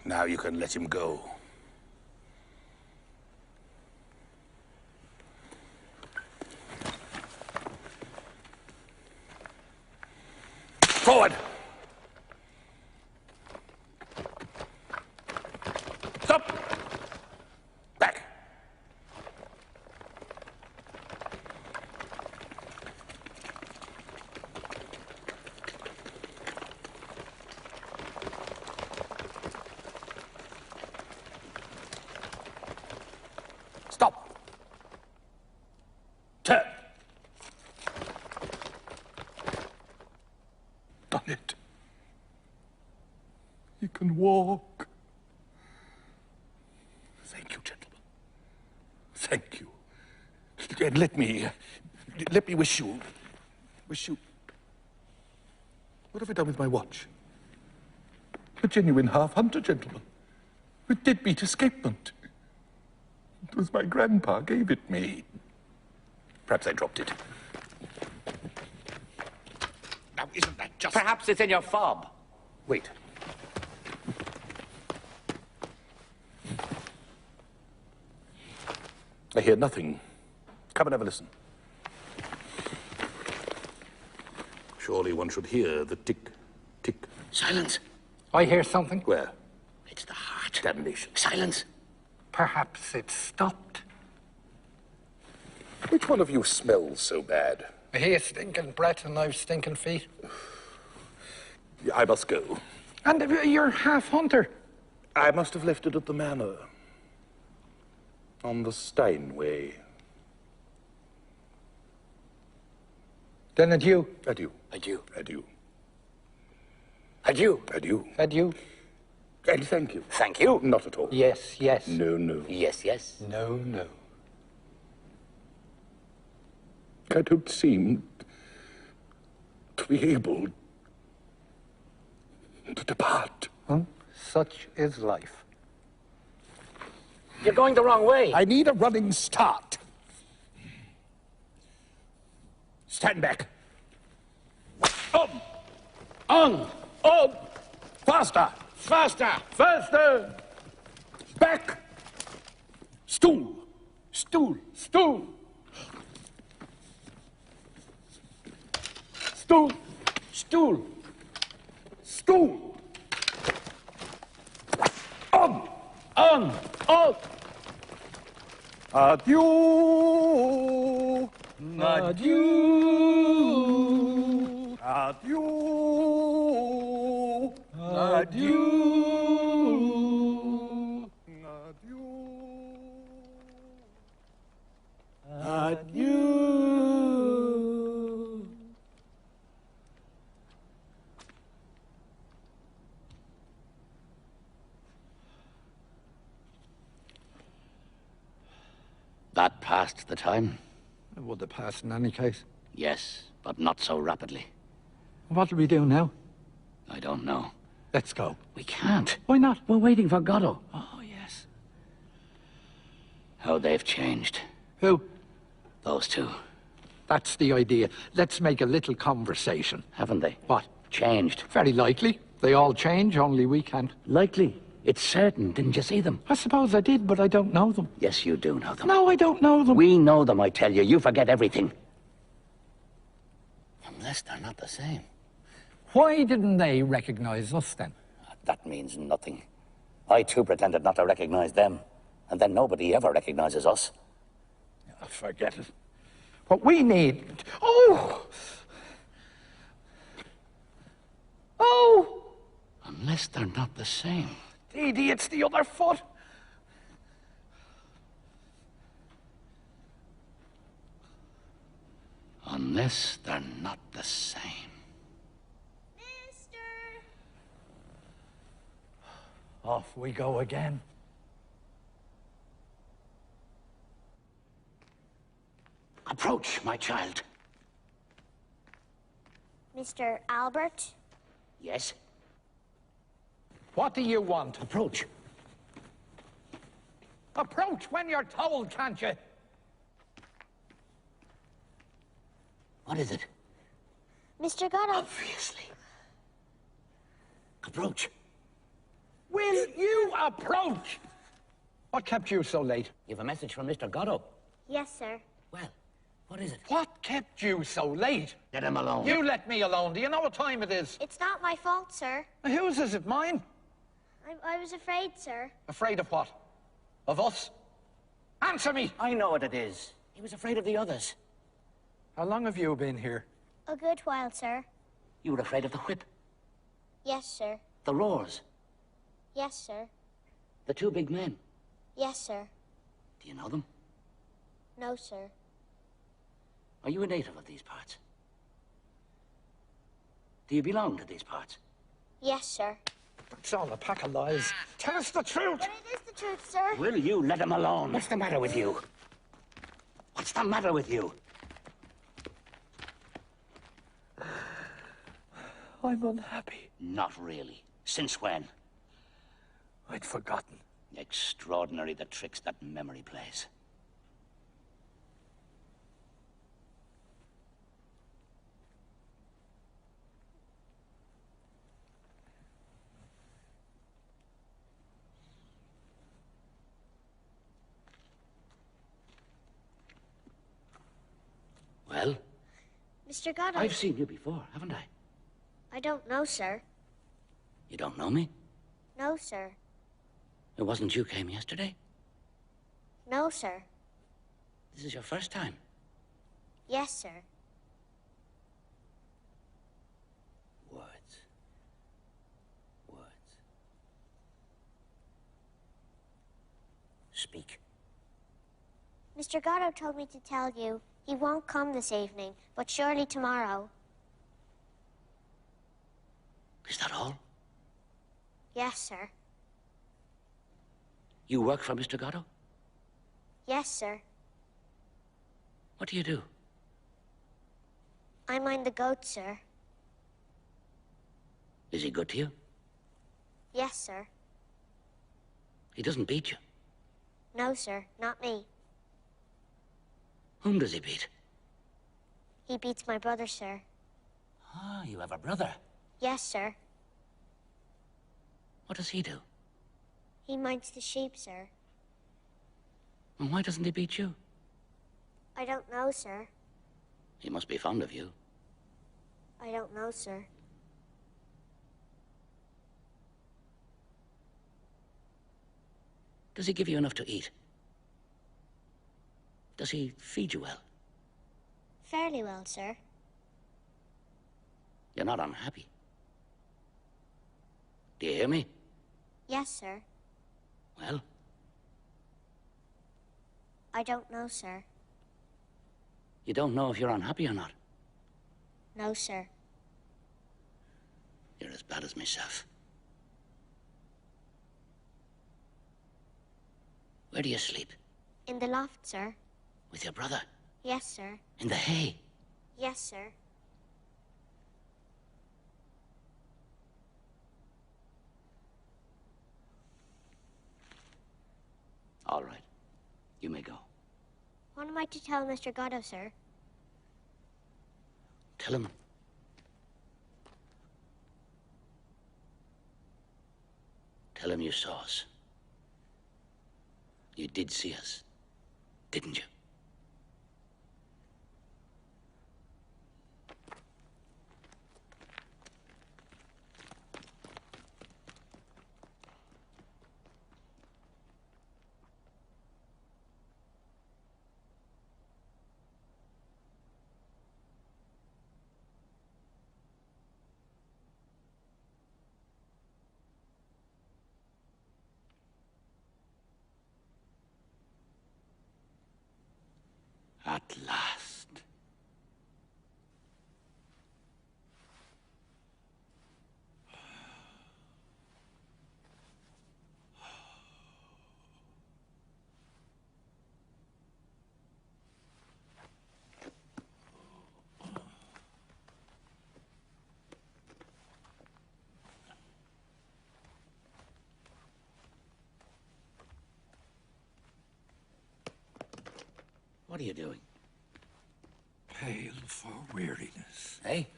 Now you can let him go. Forward! Stop! Back! He can walk. Thank you, gentlemen. Thank you. And let me wish you. What have I done with my watch? A genuine half-hunter, gentlemen. With deadbeat escapement. It was my grandpa gave it me. Perhaps I dropped it. Now, isn't that just... Perhaps it's in your fob. Wait. I hear nothing. Come and have a listen. Surely one should hear the tick, tick. Silence. I hear something. Where? It's the heart. Damnation. Silence. Perhaps it's stopped. Which one of you smells so bad? He has stinking breath and I've stinking feet. I must go. And you're half-hunter. I must have left it at the manor. On the Steinway. Then adieu. Adieu. Adieu. Adieu. Adieu. Adieu. Adieu. And thank you. Thank you. Not at all. Yes, yes. No, no. Yes, yes. No, no. I don't seem to be able to depart. Huh? Such is life. You're going the wrong way. I need a running start. Stand back. On. Faster. Faster. Faster. Back. Stool. Stool. Stool. Stool. Stool. Stool. On. On. Adieu. Adieu. Adieu. Adieu. Adieu. That passed the time. It would have passed in any case. Yes, but not so rapidly. What do we do now? I don't know. Let's go. We can't. Why not? We're waiting for Godot. Oh, yes. How they've changed. Who? Those two. That's the idea. Let's make a little conversation. Haven't they? What? Changed. Very likely. They all change, only we can't. Likely. It's certain. Didn't you see them? I suppose I did, but I don't know them. Yes, you do know them. No, I don't know them. We know them, I tell you. You forget everything. Unless they're not the same. Why didn't they recognize us then? That means nothing. I too pretended not to recognize them. And then nobody ever recognizes us. Oh, forget it. What we need... Oh! Oh! Unless they're not the same. Didi, it's the other foot. Unless they're not the same. Mister! Off we go again. Approach, my child. Mr. Albert? Yes? What do you want? Approach. Approach when you're told, can't you? What is it? Mr. Godot? Obviously. Approach. Will you approach? What kept you so late? You have a message from Mr. Godot. Yes, sir. Well, what is it? What kept you so late? Let him alone. You let me alone. Do you know what time it is? It's not my fault, sir. Whose is it? Mine? I was afraid, sir. Afraid of what? Of us? Answer me! I know what it is. He was afraid of the others. How long have you been here? A good while, sir. You were afraid of the whip, Yes, sir. the roars, Yes, sir. the two big men. Yes, sir. Do you know them? No, sir. Are you a native of these parts? Do you belong to these parts? Yes, sir. It's all a pack of lies. Tell us the truth. But it is the truth, sir. Will you let him alone? What's the matter with you? What's the matter with you? I'm unhappy. Not really. Since when? I'd forgotten. Extraordinary the tricks that memory plays. Well? Mr. Godot. I've seen you before, haven't I? I don't know, sir. You don't know me? No, sir. It wasn't you came yesterday? No, sir. This is your first time. Yes, sir. Words. Words. Speak. Mr. Godot told me to tell you he won't come this evening, but surely tomorrow. Is that all? Yes, sir. You work for Mr. Godot? Yes, sir. What do you do? I mind the goat, sir. Is he good to you? Yes, sir. He doesn't beat you. No, sir. Not me. Whom does he beat? He beats my brother, sir. Ah, you have a brother. Yes, sir. What does he do? He minds the sheep, sir. And why doesn't he beat you? I don't know, sir. He must be fond of you. I don't know, sir. Does he give you enough to eat? Does he feed you well? Fairly well, sir. You're not unhappy. Do you hear me? Yes, sir. Well, I don't know, sir. you don't know if you're unhappy or not. No, sir. You're as bad as myself. Where do you sleep? In the loft, sir. With your brother? Yes, sir. In the hay? Yes, sir. All right. You may go. What am I to tell Mr. Godot, sir? Tell him. Tell him you saw us. You did see us, didn't you? At last. What are you doing? Pale for weariness. Hey?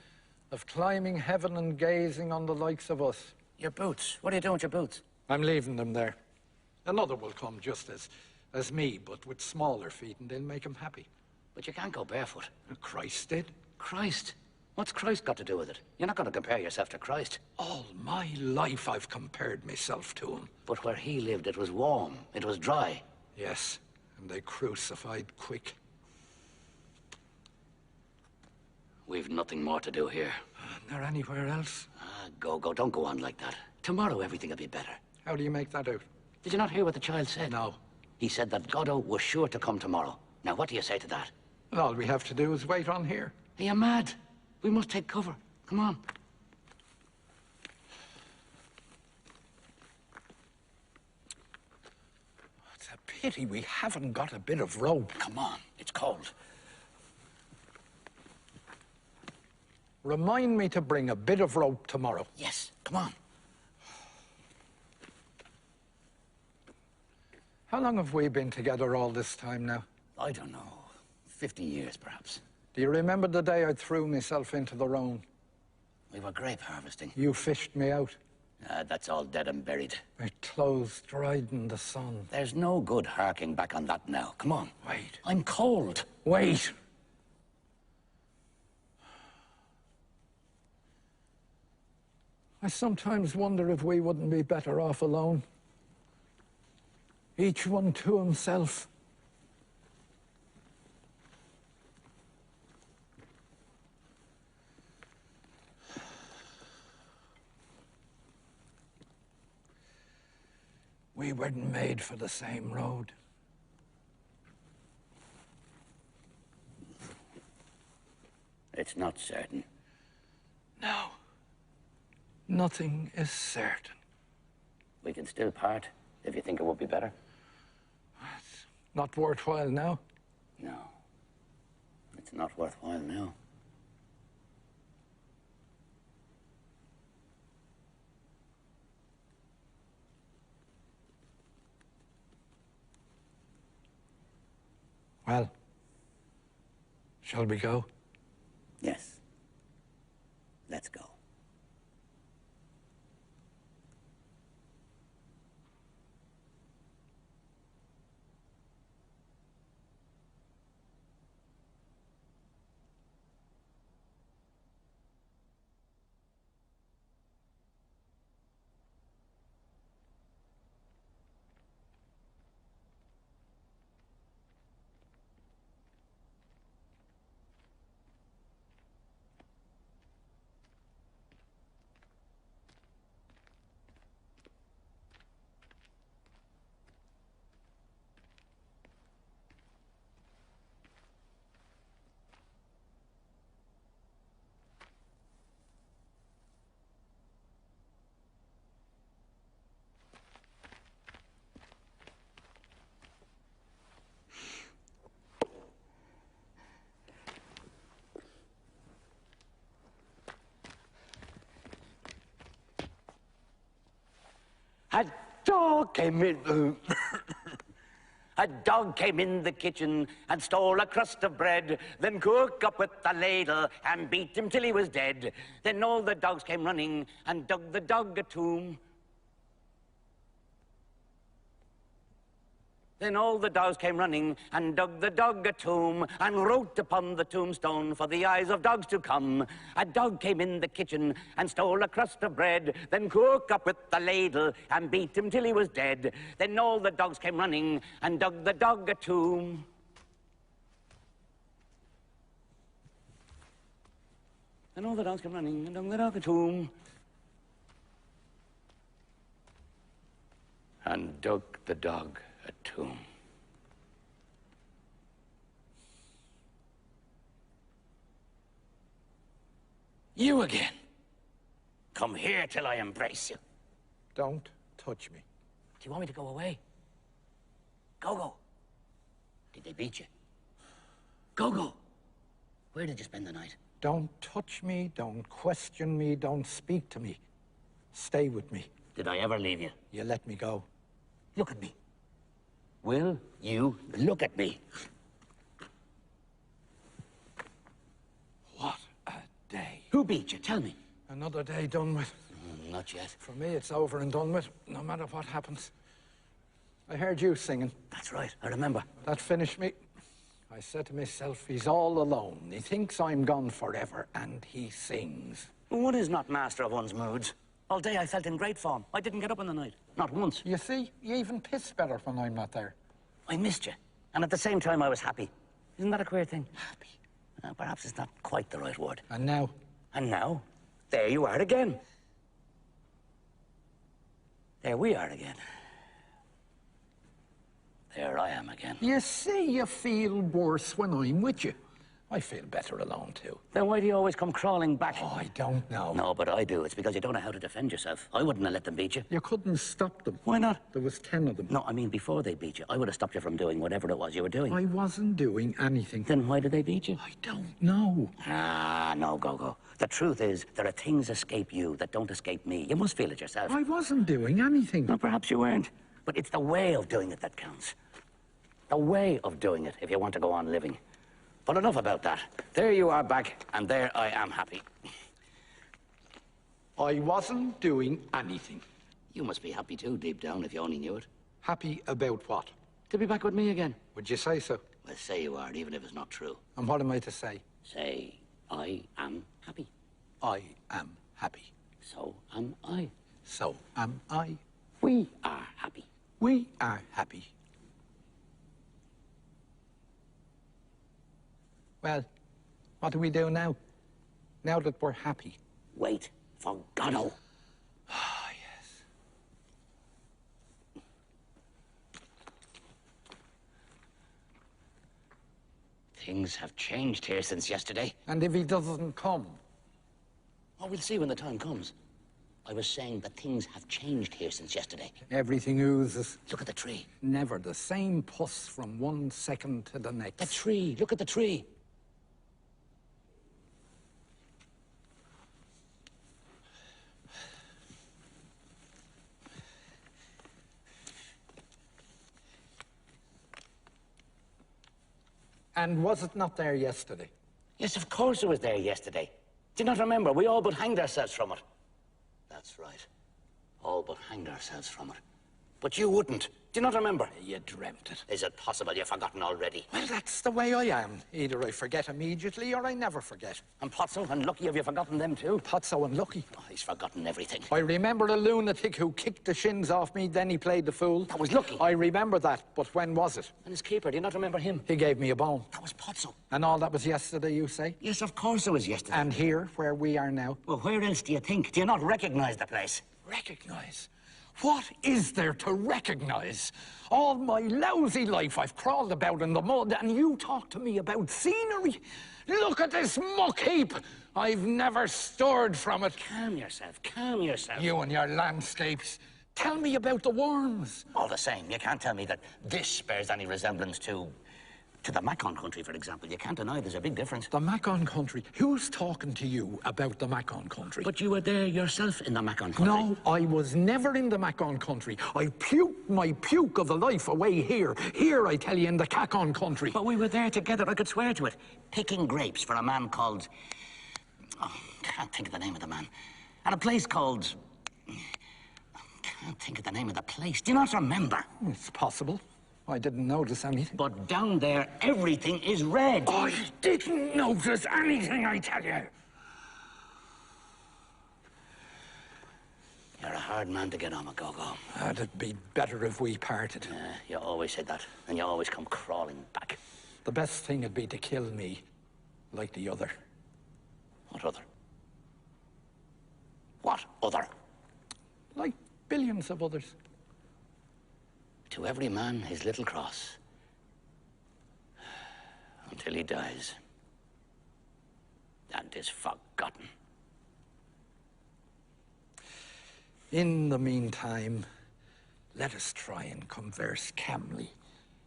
Of climbing heaven and gazing on the likes of us. Your boots. What are you doing with your boots? I'm leaving them there. Another will come just as me, but with smaller feet, and they'll make him happy. But you can't go barefoot. Christ did. Christ? What's Christ got to do with it? You're not going to compare yourself to Christ. All my life I've compared myself to him. But where he lived, it was warm. It was dry. Yes, and they crucified quick. We've nothing more to do here. Isn't there anywhere else? Ah, Gogo, don't go on like that. Tomorrow everything will be better. How do you make that out? Did you not hear what the child said? No. He said that Godot was sure to come tomorrow. Now, what do you say to that? And all we have to do is wait on here. Are you mad? We must take cover. Come on. pity we haven't got a bit of rope. Come on, it's cold. Remind me to bring a bit of rope tomorrow. Yes, come on. How long have we been together all this time now? I don't know. 50 years, perhaps. Do you remember the day I threw myself into the Rhone? We were grape harvesting. You fished me out. That's all dead and buried. My clothes dried in the sun. There's no good harking back on that now. Come on. Wait. I'm cold. Wait. I sometimes wonder if we wouldn't be better off alone. Each one to himself. We weren't made for the same road. It's not certain. No. Nothing is certain. We can still part, if you think it would be better. It's not worthwhile now. No. It's not worthwhile now. Well, shall we go? Yes. Let's go. A dog came in. A dog came in the kitchen and stole a crust of bread, then cooked up with the ladle and beat him till he was dead. Then all the dogs came running and dug the dog a tomb. Then all the dogs came running and dug the dog a tomb and wrote upon the tombstone for the eyes of dogs to come. A dog came in the kitchen and stole a crust of bread, then cooked up with the ladle and beat him till he was dead. Then all the dogs came running and dug the dog a tomb. Then all the dogs came running and dug the dog a tomb. And dug the dog a tomb. You again. Come here till I embrace you. Don't touch me. Do you want me to go away? Gogo. Did they beat you? Gogo. Where did you spend the night? Don't touch me, don't question me, don't speak to me. Stay with me. Did I ever leave you? You let me go. Look at me. Will you look at me? What a day. Who beat you? Tell me. Another day done with. Not yet. For me, it's over and done with, no matter what happens. I heard you singing. That's right, I remember. That finished me. I said to myself, he's all alone. He thinks I'm gone forever, and he sings. One is not master of one's moods. All day I felt in great form. I didn't get up in the night. Not once. You see, you even piss better when I'm not there. I missed you. And at the same time, I was happy. Isn't that a queer thing? Happy. Perhaps it's not quite the right word. And now? And now, there you are again. There we are again. There I am again. You see, you feel worse when I'm with you. I feel better alone, too. Then why do you always come crawling back? Oh, I don't know. No, but I do. It's because you don't know how to defend yourself. I wouldn't have let them beat you. You couldn't stop them. Why not? There was 10 of them. No, I mean before they beat you. I would have stopped you from doing whatever it was you were doing. I wasn't doing anything. Then why did they beat you? I don't know. Ah, no, Gogo. The truth is, there are things escape you that don't escape me. You must feel it yourself. I wasn't doing anything. Well, perhaps you weren't. But it's the way of doing it that counts. The way of doing it if you want to go on living. But enough about that. There you are back, and there I am happy. I wasn't doing anything. You must be happy too, deep down, if you only knew it. Happy about what? To be back with me again. Would you say so? Well, say you are, even if it's not true. And what am I to say? Say, I am happy. I am happy. So am I. So am I. We are happy. We are happy. Well, what do we do now? Now that we're happy? Wait for Godot. Ah, yes. Things have changed here since yesterday. And if he doesn't come? Oh, we'll see when the time comes. I was saying that things have changed here since yesterday. Everything oozes. Look at the tree. Never the same puss from one second to the next. The tree. Look at the tree. And was it not there yesterday? Yes, of course it was there yesterday. Do you not remember? We all but hanged ourselves from it. That's right. All but hanged ourselves from it. But you wouldn't. Do you not remember? You dreamt it. Is it possible you've forgotten already? Well, that's the way I am. Either I forget immediately or I never forget. And Pozzo and Lucky, have you forgotten them too? Pozzo and Lucky. Oh, he's forgotten everything. I remember a lunatic who kicked the shins off me, then he played the fool. That was Lucky. I remember that, but when was it? And his keeper, do you not remember him? He gave me a bone. That was Pozzo. And all that was yesterday, you say? Yes, of course it was yesterday. And here, where we are now? Well, where else do you think? Do you not recognize the place? Recognize? What is there to recognize? All my lousy life I've crawled about in the mud, and you talk to me about scenery? Look at this muck heap. I've never stirred from it. Calm yourself, calm yourself. You and your landscapes. Tell me about the worms. All the same, you can't tell me that this bears any resemblance to the Macon country, for example. You can't deny there's a big difference. The Macon country? Who's talking to you about the Macon country? But you were there yourself in the Macon country. No, I was never in the Macon country. I puked my puke of the life away here. Here, I tell you, in the Cacon country. But we were there together, I could swear to it. Picking grapes for a man called... Oh, can't think of the name of the man. And a place called... Can't think of the name of the place. Do you not remember? It's possible. I didn't notice anything. But down there, everything is red. I didn't notice anything, I tell you. You're a hard man to get on with, Gogo. It'd be better if we parted. You always said that, and you always come crawling back. The best thing would be to kill me, like the other. What other? What other? Like billions of others. To every man his little cross. Until he dies. And is forgotten. In the meantime, let us try and converse calmly,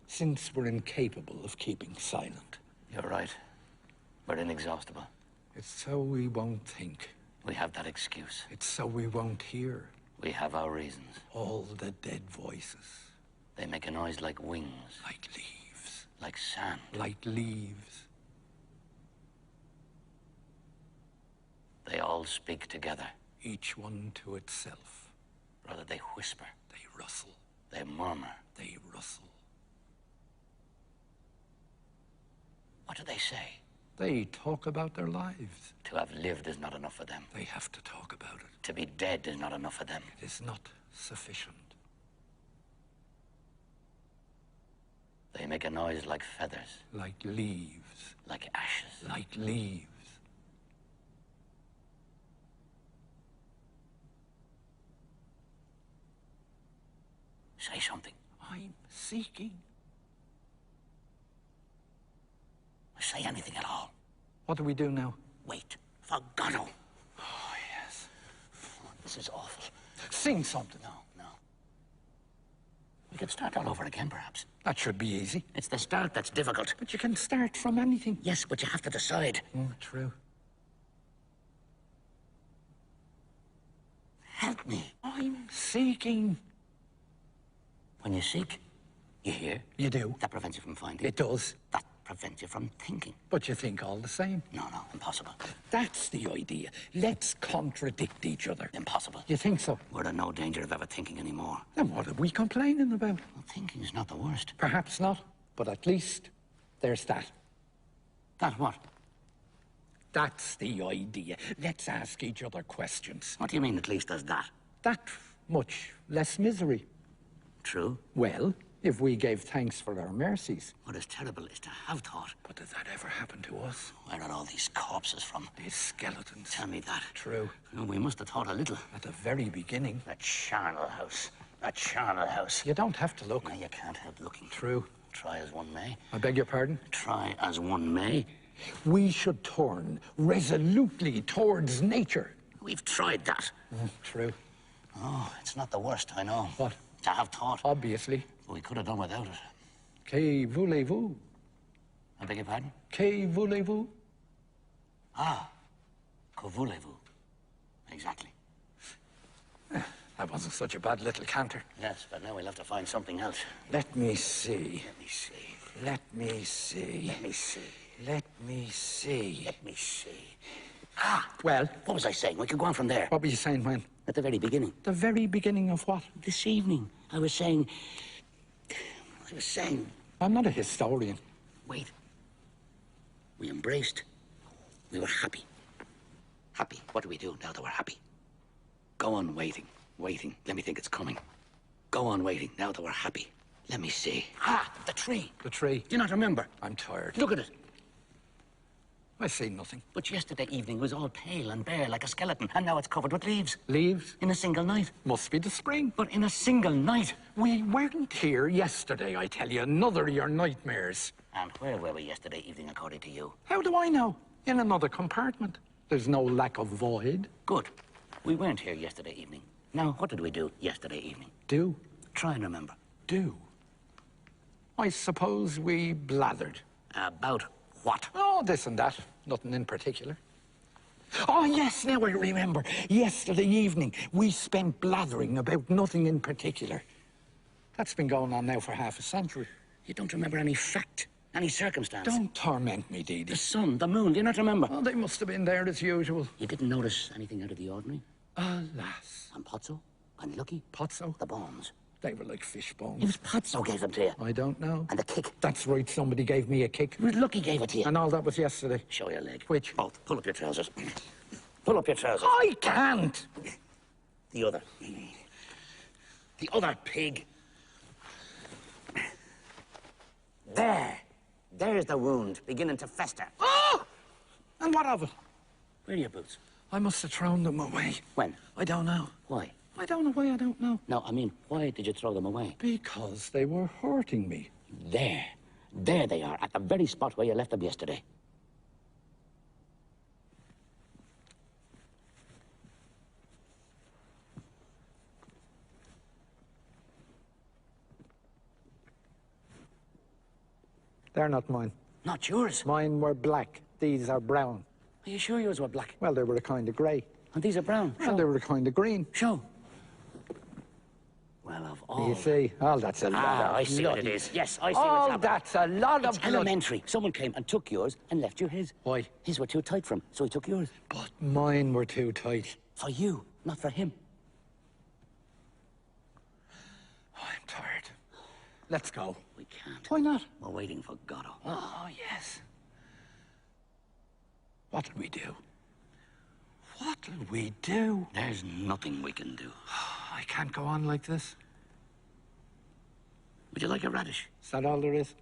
since we're incapable of keeping silent. You're right. We're inexhaustible. It's so we won't think. We have that excuse. It's so we won't hear. We have our reasons. All the dead voices. They make a noise like wings. Like leaves. Like sand. Like leaves. They all speak together. Each one to itself. Rather, they whisper. They rustle. They murmur. They rustle. What do they say? They talk about their lives. To have lived is not enough for them. They have to talk about it. To be dead is not enough for them. It is not sufficient. They make a noise like feathers. Like leaves. Like ashes. Like leaves. Say something. I'm seeking. Say anything at all. What do we do now? Wait for Godot. Oh, yes. This is awful. Sing something. No. We could start all over again, perhaps. That should be easy. It's the start that's difficult. But you can start from anything. Yes, but you have to decide. True. Help me. I'm seeking. When you seek, you hear. You do. That prevents you from finding. It does. That prevents you from thinking. But you think all the same. No, impossible. That's the idea. Let's contradict each other. Impossible. You think so? We're in no danger of ever thinking anymore. Then what are we complaining about? Well, thinking's not the worst. Perhaps not, but at least there's that. That what? That's the idea. Let's ask each other questions. What do you mean, at least there's that? That much less misery. True. Well, if we gave thanks for our mercies. What is terrible is to have thought. But did that ever happen to us? Where are all these corpses from? These skeletons. Tell me that. True. Oh, we must have thought a little. At the very beginning. That charnel house. That charnel house. You don't have to look. No, you can't help looking. True. Try as one may. I beg your pardon? Try as one may. We should turn resolutely towards nature. We've tried that. True. Oh, it's not the worst, I know. What? To have thought. Obviously. But we could have done without it. Que voulez-vous? I beg your pardon? Que voulez-vous? Ah, que voulez-vous? Exactly. That wasn't such a bad little canter. Yes, but now we'll have to find something else. Let me see. Let me see. Let me see. Let me see. Let me see. Let me see. Ah, well, What was I saying? We could go on from there. what were you saying when? At the very beginning. The very beginning of what? This evening, I was saying... I'm not a historian. Wait. We embraced. We were happy. Happy. What do we do now that we're happy? Go on waiting. Waiting. Let me think it's coming. Go on waiting now that we're happy. Let me see. Ah, the tree. The tree. Do you not remember? I'm tired. Look at it. I see nothing. But yesterday evening was all pale and bare like a skeleton, and now it's covered with leaves. Leaves? In a single night. Must be the spring. But in a single night. We weren't here yesterday, I tell you. Another of your nightmares. And where were we yesterday evening, according to you? How do I know? In another compartment. There's no lack of void. Good. We weren't here yesterday evening. Now, what did we do yesterday evening? Do. Try and remember. Do. I suppose we blathered. About what? Oh, this and that. Nothing in particular. Oh, yes, now I remember. Yesterday evening, we spent blathering about nothing in particular. That's been going on now for half a century. You don't remember any fact, any circumstance? Don't torment me, Didi. The sun, the moon, do you not remember? Oh, they must have been there as usual. You didn't notice anything out of the ordinary? Alas. And Pozzo? And Lucky? Pozzo? The bones. They were like fish bones. It was Pozzo gave them to you. I don't know. And the kick. That's right, somebody gave me a kick. It was Lucky gave it to you. And all that was yesterday. Show your leg. Which? Both. Pull up your trousers. Pull up your trousers. I can't! The other. The other pig. There. There's the wound beginning to fester. Oh! And what of it? Where are your boots? I must have thrown them away. When? I don't know. Why? I don't know why I don't know. No, I mean, why did you throw them away? Because they were hurting me. There. There they are, at the very spot where you left them yesterday. They're not mine. Not yours. Mine were black. These are brown. Are you sure yours were black? Well, they were a kind of grey. And these are brown. And they were a kind of green. Show. Well, of all... You see? Oh, that's a lot of I see what bloody... it is. Yes, I see what's Oh, happening. that's a lot of It's blood. elementary. Someone came and took yours and left you his. Why? His were too tight for him, so he took yours. But mine were too tight. For you, not for him. Oh, I'm tired. Let's go. We can't. Why not? We're waiting for Godot. Oh, yes. What'll we do? What'll we do? There's nothing we can do. I can't go on like this. Would you like a radish? Is that all there is?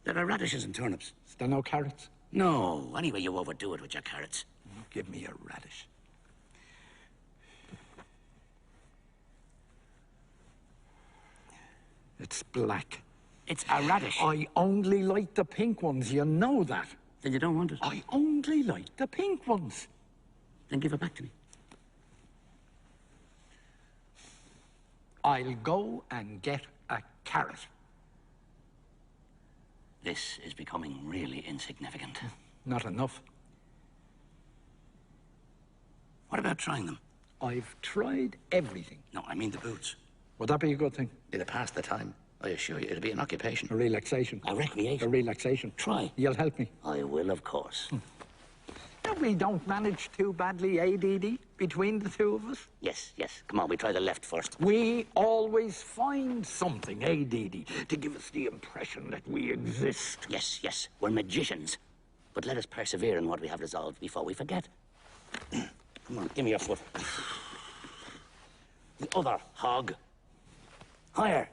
There are radishes and turnips. Is there no carrots? No. Anyway, you overdo it with your carrots. Give me a radish. It's black. It's a radish. I only like the pink ones, you know that. Then you don't want it? I only like the pink ones. Then give it back to me. I'll go and get a carrot. This is becoming really insignificant. Not enough. What about trying them? I've tried everything. No, I mean the boots. Would that be a good thing? It'll pass the time. I assure you, it'll be an occupation. A relaxation. A recreation. A relaxation. Try. You'll help me. I will, of course. No, we don't manage too badly, eh, Didi? Between the two of us? Yes, yes. Come on, we try the left first. We always find something, eh, Didi, to give us the impression that we exist. Yes, yes. We're magicians. But let us persevere in what we have resolved before we forget. Come on, give me your foot. The other hog. Higher.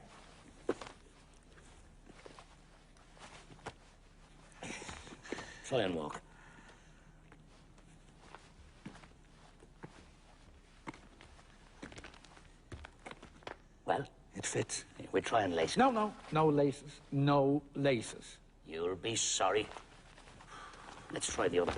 Try and walk. Well? It fits. We'll try and lace it. No, no laces. No laces. You'll be sorry. Let's try the other.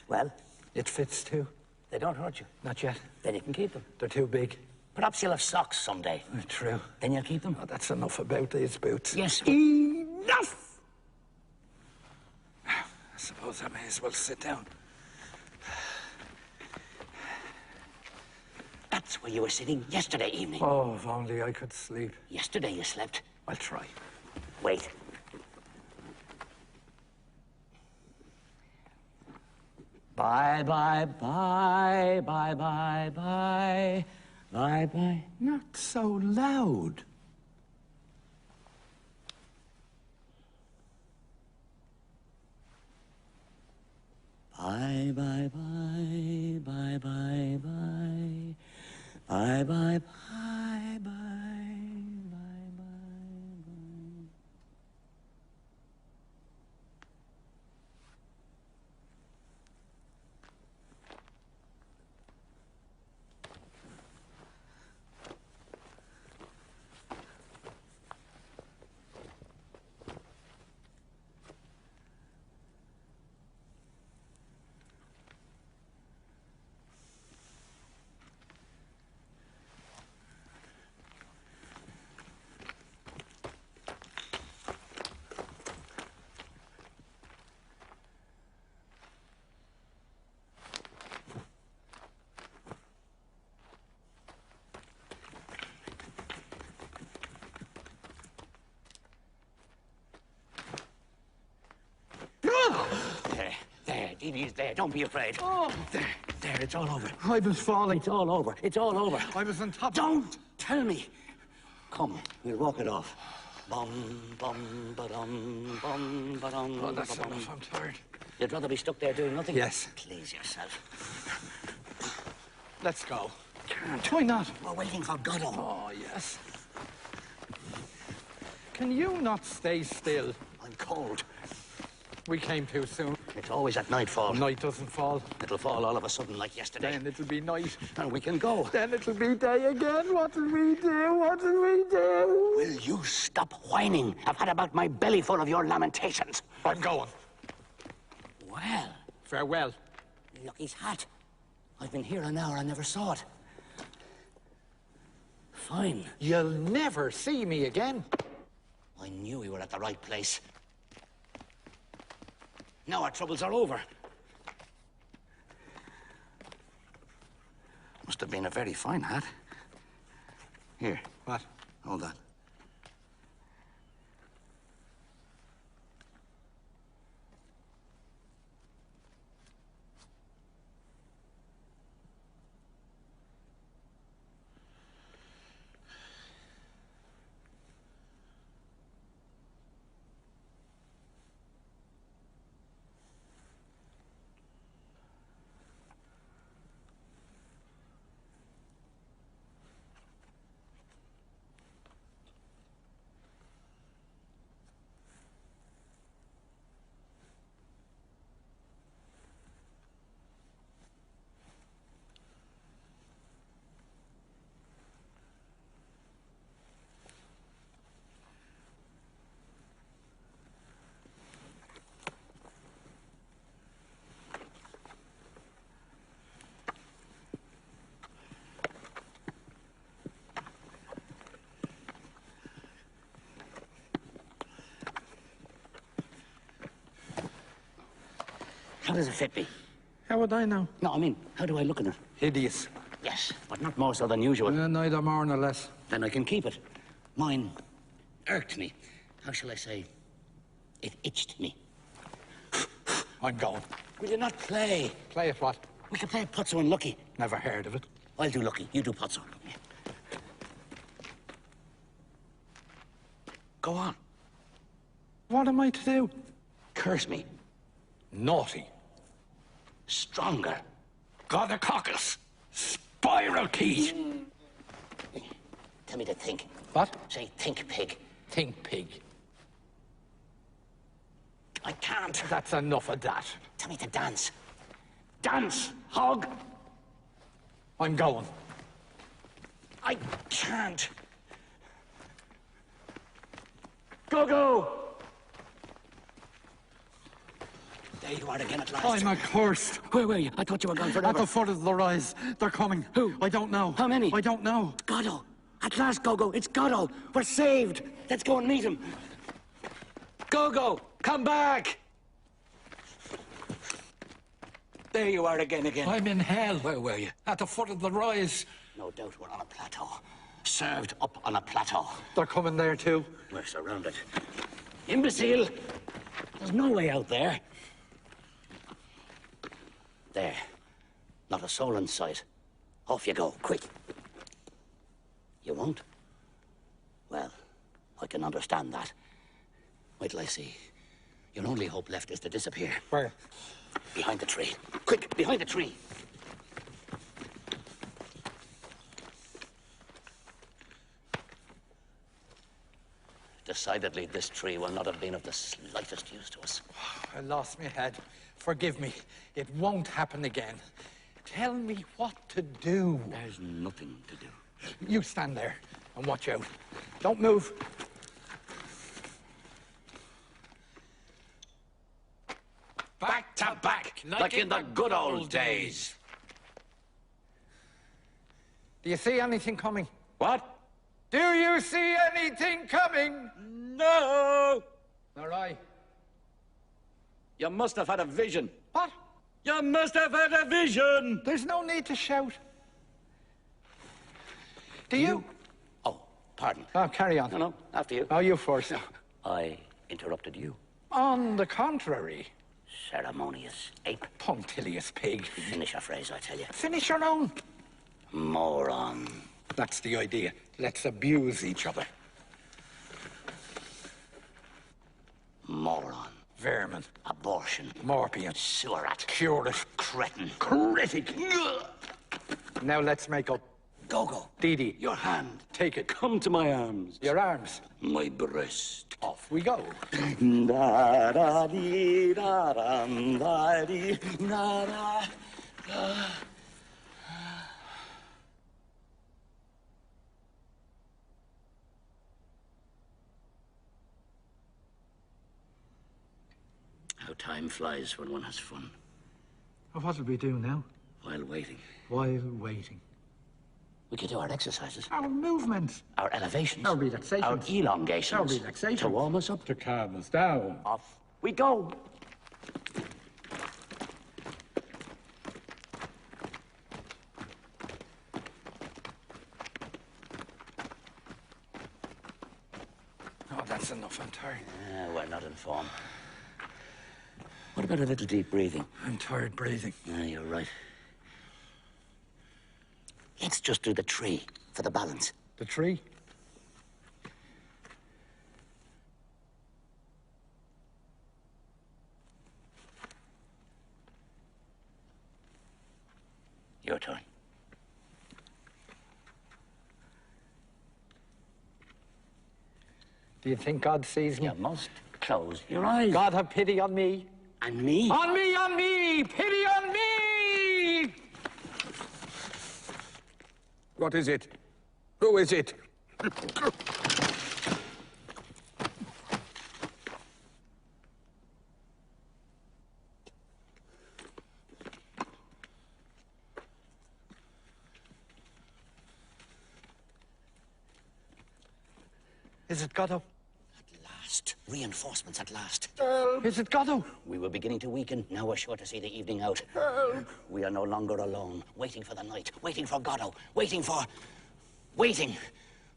Well? It fits too. They don't hurt you. Not yet. Then you can keep them. They're too big. Perhaps you'll have socks someday. True. Then you'll keep them. Oh, that's enough about these boots. Yes. Enough! I suppose I may as well sit down. That's where you were sitting yesterday evening. Oh, if only I could sleep. Yesterday you slept. I'll try. Wait. Bye, bye, bye, bye, bye, bye, bye, bye. Not so loud. Bye, bye, bye, bye, bye, bye, bye, bye, bye, bye, bye, bye, bye. There, Didi's there. Don't be afraid. Oh! There, it's all over. I was falling. It's all over. It's all over. I was on top. Don't tell me. Come, we'll walk it off. Bum, bum, ba-dum, bum, ba-dum. Oh, that's ba-dum. enough. I'm tired. You'd rather be stuck there doing nothing? Yes. Please yourself. Let's go. Why not? We're waiting for Godot. Oh, yes. Can you not stay still? I'm cold. We came too soon. It's always at nightfall. Night doesn't fall. It'll fall all of a sudden like yesterday. Then it'll be night. And we can go. Then it'll be day again. What did we do? What did we do? Will you stop whining? I've had about my belly full of your lamentations. I'm going. Well, Farewell. Lucky's hat. I've been here an hour and never saw it. Fine. You'll never see me again. I knew we were at the right place. Now our troubles are over. Must have been a very fine hat. Here. What? Hold that. How does it fit me? How would I know? No, I mean, how do I look in it? Hideous. Yes, but not more so than usual. Neither more nor less. Then I can keep it. Mine irked me. How shall I say? It itched me. I'm going. Will you not play? Play at what? We can play Pozzo and Lucky. Never heard of it. I'll do Lucky, you do Pozzo. Go on. What am I to do? Curse me. Naughty. Stronger. Gonococcus. Spiral key. Tell me to think. What? Say, think, pig. Think, pig. I can't. That's enough of that. Tell me to dance. Dance, hog. I'm going. I can't. Gogo! There you are again at last. I'm accursed. Where were you? I thought you were gone forever. At the foot of the rise. They're coming. Who? I don't know. How many? I don't know. Godot. At last, Gogo. It's Godot. We're saved. Let's go and meet him. Gogo, come back. There you are again. I'm in hell. Where were you? At the foot of the rise. No doubt we're on a plateau. Served up on a plateau. They're coming there too. We're surrounded. Imbecile! There's no way out there. There. Not a soul in sight. Off you go, quick. You won't? Well, I can understand that. Wait till I see. Your only hope left is to disappear. Where? Behind the tree. Quick, behind the tree. Decidedly, this tree will not have been of the slightest use to us. I lost my head. Forgive me. It won't happen again. Tell me what to do. There's nothing to do. You stand there and watch out. Don't move. Back to back, like in the good old days. Do you see anything coming? What? Do you see anything coming? No! Nor I. You must have had a vision. What? You must have had a vision! There's no need to shout. Do you? Oh, pardon. Oh, carry on. No, after you. Oh, you first. I interrupted you. On the contrary. Ceremonious ape. Punctilious pig. Finish a phrase, I tell you. Finish your own. Moron. That's the idea. Let's abuse each other. Moron. Vermin. Abortion. Morpion. Sewer rat. Curate. Cretin. Critic. Now let's make up. Gogo. Didi. Your hand. Take it. Come to my arms. Your arms. My breast. Off we go. Da-da-dee-da-dum-da-dee-da-da. How time flies when one has fun. Well, what'll we do now? While waiting. While waiting. We could do our exercises. Our movements. Our elevations. Our relaxations. Our elongations. Our relaxations. To warm us up. To calm us down. Off we go. Oh, that's enough. I'm tired. We're not in form. What about a little deep breathing? I'm tired breathing. You're right. Let's just do the tree for the balance. The tree? Your turn. Do you think God sees me? You must close your eyes. God have pity on me. And me. On me, on me! Pity on me! What is it? Who is it? Is it Godot? At last. Reinforcements at last. Is it Godot? We were beginning to weaken. Now we're sure to see the evening out. We are no longer alone. Waiting for the night. Waiting for Godot. Waiting.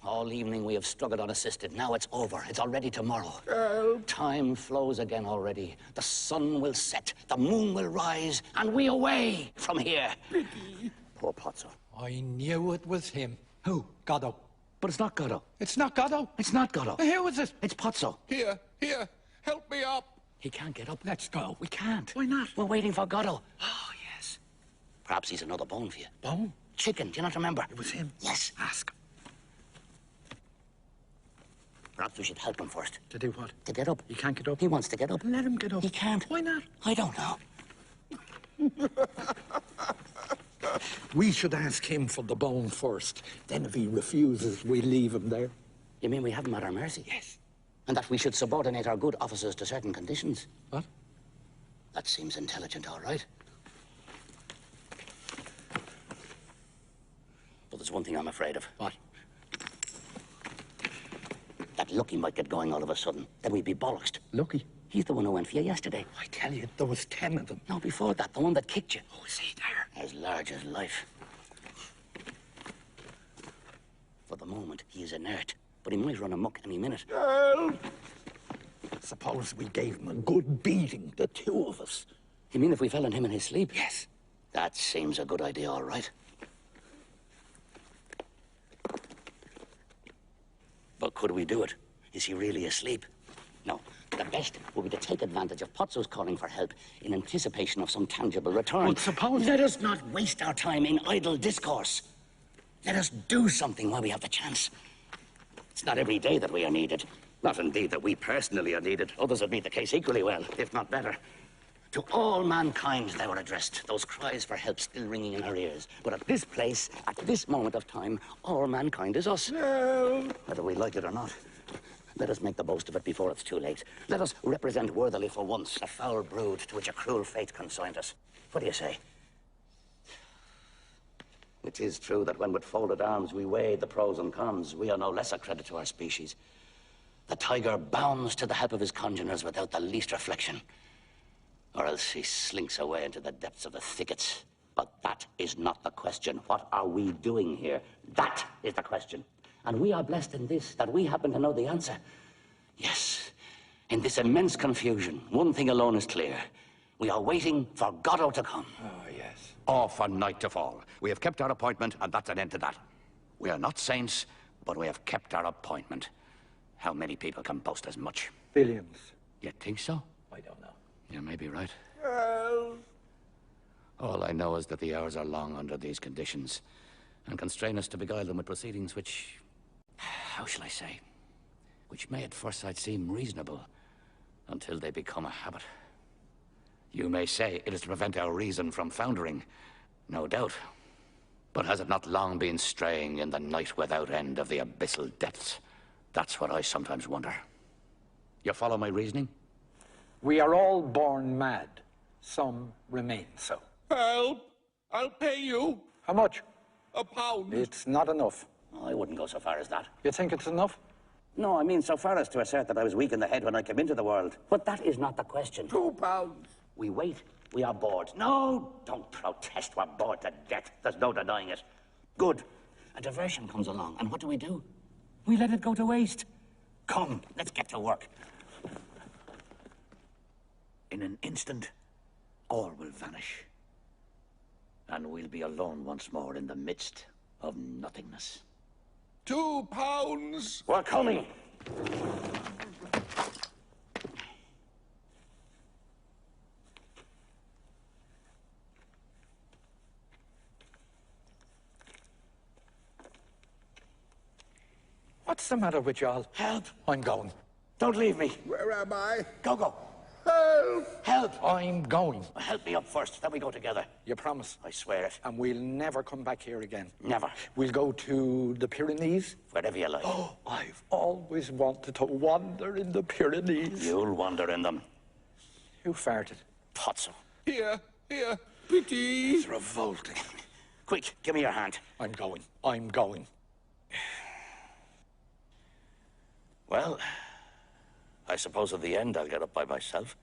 All evening we have struggled unassisted. Now it's over. It's already tomorrow. Time flows again already. The sun will set. The moon will rise. And we away from here. Poor Pozzo. I knew it was him. Who? Godot. But it's not Godot. It's not Godot. It's not Godot. Who is it? It's Pozzo. Here, help me up. He can't get up. Let's go. We can't. Why not? We're waiting for Godot. Oh, yes. Perhaps he's another bone for you. Bone? Chicken, do you not remember? It was him. Yes. Ask him. Perhaps we should help him first. To do what? To get up. He can't get up. He wants to get up. Let him get up. He can't. Why not? I don't know. We should ask him for the bone first. Then if he refuses, we leave him there. You mean we have him at our mercy? Yes. And that we should subordinate our good officers to certain conditions? What? That seems intelligent, all right. But there's one thing I'm afraid of. What? That Lucky might get going all of a sudden. Then we'd be bollocksed. Lucky. He's the one who went for you yesterday. I tell you, there was 10 of them. No, before that, the one that kicked you. Oh, is he there? As large as life. For the moment, he is inert. But he might run amok any minute. Suppose we gave him a good beating, the two of us. You mean if we fell on him in his sleep? Yes. That seems a good idea, all right. But could we do it? Is he really asleep? No. The best would be to take advantage of Pozzo's calling for help in anticipation of some tangible return. But suppose... Let us not waste our time in idle discourse. Let us do something while we have the chance. It's not every day that we are needed. Not indeed that we personally are needed. Others would meet the case equally well, if not better. To all mankind they were addressed, those cries for help still ringing in our ears. But at this place, at this moment of time, all mankind is us. No. Whether we like it or not. Let us make the most of it before it's too late. Let us represent worthily for once the foul brood to which a cruel fate consigned us. What do you say? It is true that when with folded arms we weigh the pros and cons, we are no less a credit to our species. The tiger bounds to the help of his congeners without the least reflection. Or else he slinks away into the depths of the thickets. But that is not the question. What are we doing here? That is the question. And we are blessed in this, that we happen to know the answer. Yes, in this immense confusion, one thing alone is clear. We are waiting for Godot to come. Oh, yes. Or for night to fall. We have kept our appointment, and that's an end to that. We are not saints, but we have kept our appointment. How many people can boast as much? Billions. You think so? I don't know. You may be right. All I know is that the hours are long under these conditions, and constrain us to beguile them with proceedings which... how shall I say? Which may at first sight seem reasonable, until they become a habit. You may say it is to prevent our reason from foundering, no doubt. But has it not long been straying in the night without end of the abyssal depths? That's what I sometimes wonder. You follow my reasoning? We are all born mad. Some remain so. Help! I'll pay you. How much? £1. It's not enough. Oh, I wouldn't go so far as that. You think it's enough? No, I mean so far as to assert that I was weak in the head when I came into the world. But that is not the question. £2. We wait. We are bored. No, don't protest. We're bored to death. There's no denying it. Good. A diversion comes along, and what do? We let it go to waste. Come, let's get to work. In an instant, all will vanish. And we'll be alone once more in the midst of nothingness. £2. We're coming. What's the matter with y'all? Help. I'm going. Don't leave me. Where am I? Gogo. Help! Help. I'm going. Help me up first, then we go together. You promise? I swear it. And we'll never come back here again. Never. We'll go to the Pyrenees. Wherever you like. Oh, I've always wanted to wander in the Pyrenees. You'll wander in them. Who farted? Pozzo. Here, pity. It's revolting. Quick, give me your hand. I'm going. Well, I suppose at the end I'll get up by myself.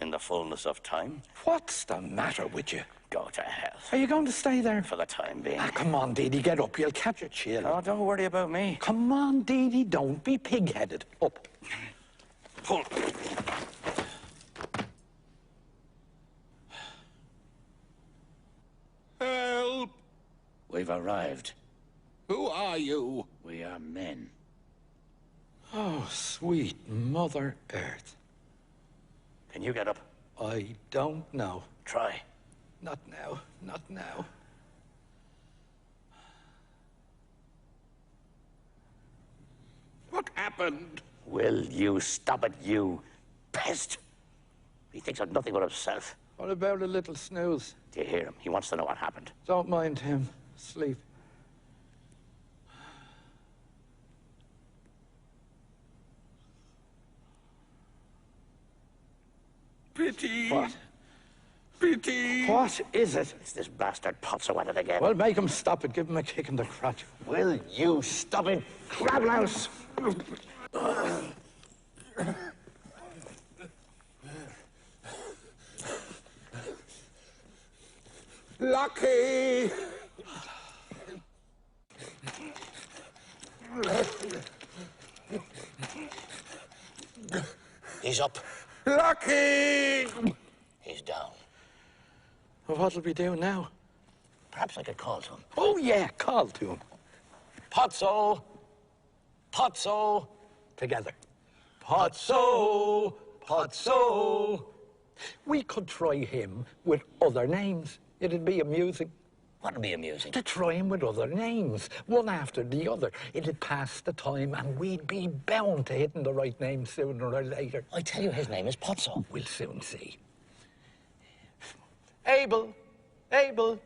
In the fullness of time. What's the matter with you? Go to hell. Are you going to stay there? For the time being. Ah, come on, Didi, get up. You'll catch a chill. Oh, don't worry about me. Come on, Didi, don't be pig-headed. Up. Pull. Help! We've arrived. Who are you? We are men. Oh, sweet Mother Earth. Can you get up? I don't know. Try. Not now, not now. What happened? Will you stop it, you pest? He thinks of nothing but himself. What about a little snooze? Do you hear him? He wants to know what happened. Don't mind him. Sleep. Pity. What? Pity. What is it? It's this bastard Pozzo at it again. Well, make him stop it. Give him a kick in the crotch. Will you stop it, crablouse? Lucky. He's up. Lucky. He's down. Well, what'll we do now? Perhaps I could call to him. Oh, yeah, call to him. Pozzo! Pozzo! Together. Pozzo! Pozzo! We could try him with other names. It'd be amusing. What'd be amusing? To try him with other names, one after the other. It'd pass the time and we'd be bound to hitting the right name sooner or later. I tell you, his name is Pozzo. We'll soon see. Abel! Abel!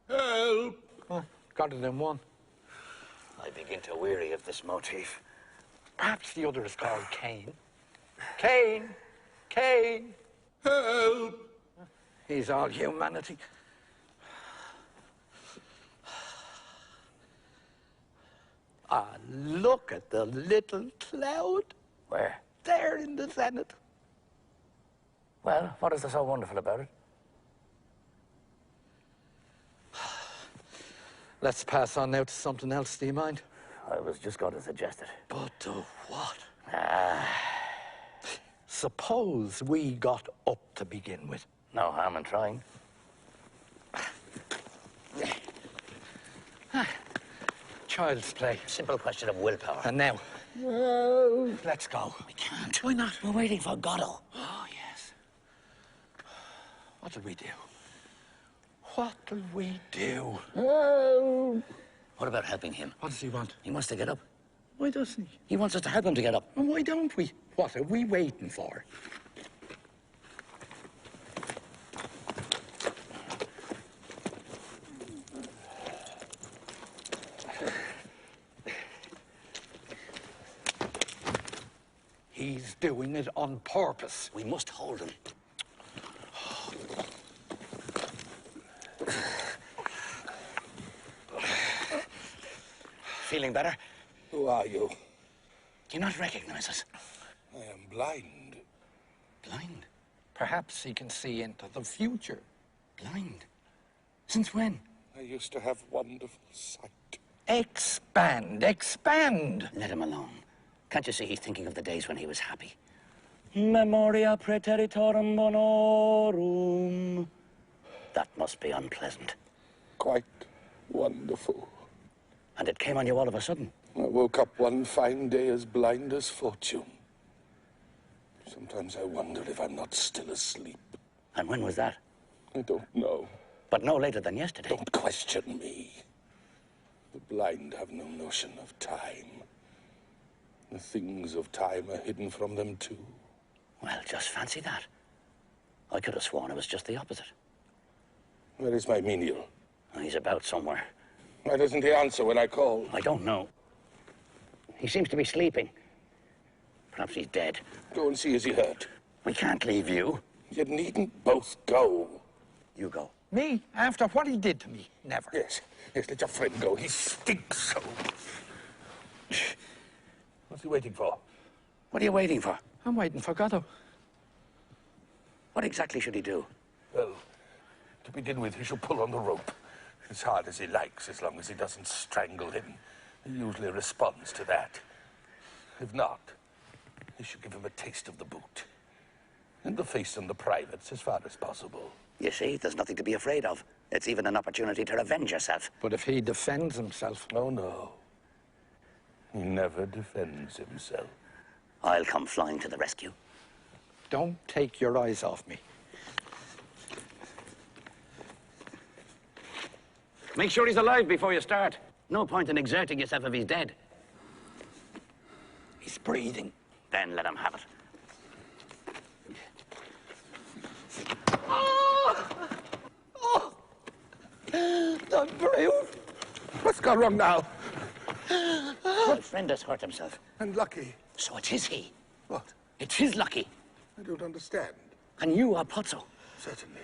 Help. Oh, got it in one. I begin to weary of this motif. Perhaps the other is called Cain. Cain! Cain! Help. He's all humanity. Ah, look at the little cloud. Where? There in the zenith. Well, what is there so wonderful about it? Let's pass on now to something else, do you mind? I was just going to suggest it. But what? Ah, Suppose we got up to begin with. no harm in trying. Child's play. Simple question of willpower. And now, let's go. We can't. Why not? We're waiting for Godot. Oh, yes. What'll we do? What'll we do? What about helping him? What does he want? He wants to get up. Why doesn't he? He wants us to help him to get up. And why don't we? What are we waiting for? He's doing it on purpose. We must hold him. Feeling better? Who are you? Do you not recognize us? I am blind. Blind? Perhaps he can see into the future. Blind? Since when? I used to have wonderful sight. Expand, expand. Let him alone. Can't you see he's thinking of the days when he was happy? Memoria praeteritorum bonorum. That must be unpleasant. Quite wonderful. And it came on you all of a sudden. I woke up one fine day as blind as fortune. Sometimes I wonder if I'm not still asleep. And when was that? I don't know. But no later than yesterday. Don't question me. The blind have no notion of time. The things of time are hidden from them too. Well, just fancy that. I could have sworn it was just the opposite. Where is my menial? He's about somewhere. Why doesn't he answer when I call? I don't know. He seems to be sleeping. Perhaps he's dead. Go and see, is he hurt? We can't leave you. You needn't both go. You go. Me? After what he did to me? Never. Yes, let your friend go. He stinks so. What's he waiting for? What are you waiting for? I'm waiting for Godot. What exactly should he do? Well, to begin with, he shall pull on the rope as hard as he likes, as long as he doesn't strangle him. He usually responds to that. If not, he should give him a taste of the boot. And the face and the privates as far as possible. You see, there's nothing to be afraid of. It's even an opportunity to revenge yourself. But if he defends himself... Oh, no. He never defends himself. I'll come flying to the rescue. Don't take your eyes off me. Make sure he's alive before you start. No point in exerting yourself if he's dead. He's breathing. Then let him have it. The brute! What's gone wrong now? My friend has hurt himself. And Lucky. So it is he. What? It is Lucky. I don't understand. And you are Pozzo. Certainly.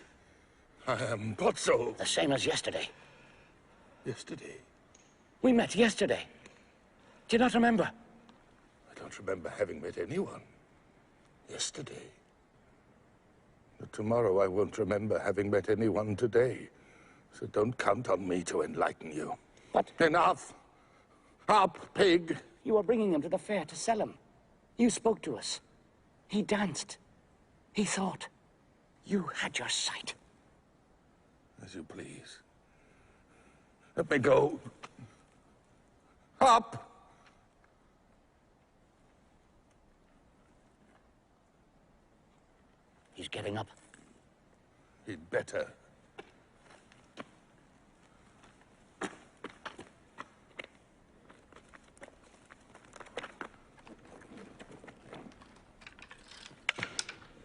I am Pozzo. The same as yesterday. Yesterday. We met yesterday. Do you not remember? I don't remember having met anyone. Yesterday. But tomorrow I won't remember having met anyone today. So don't count on me to enlighten you. What? Enough! Up, pig! You were bringing him to the fair to sell him. You spoke to us. He danced. He thought. You had your sight. As you please. Let me go. Up! He's getting up. He'd better.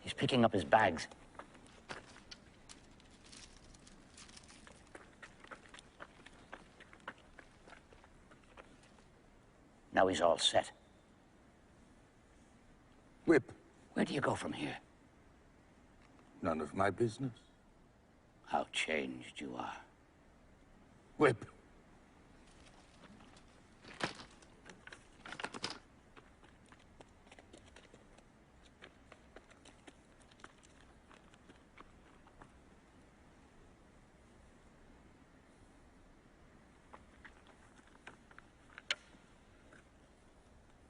He's picking up his bags. Now he's all set. Whip. Where do you go from here? None of my business. How changed you are. Whip.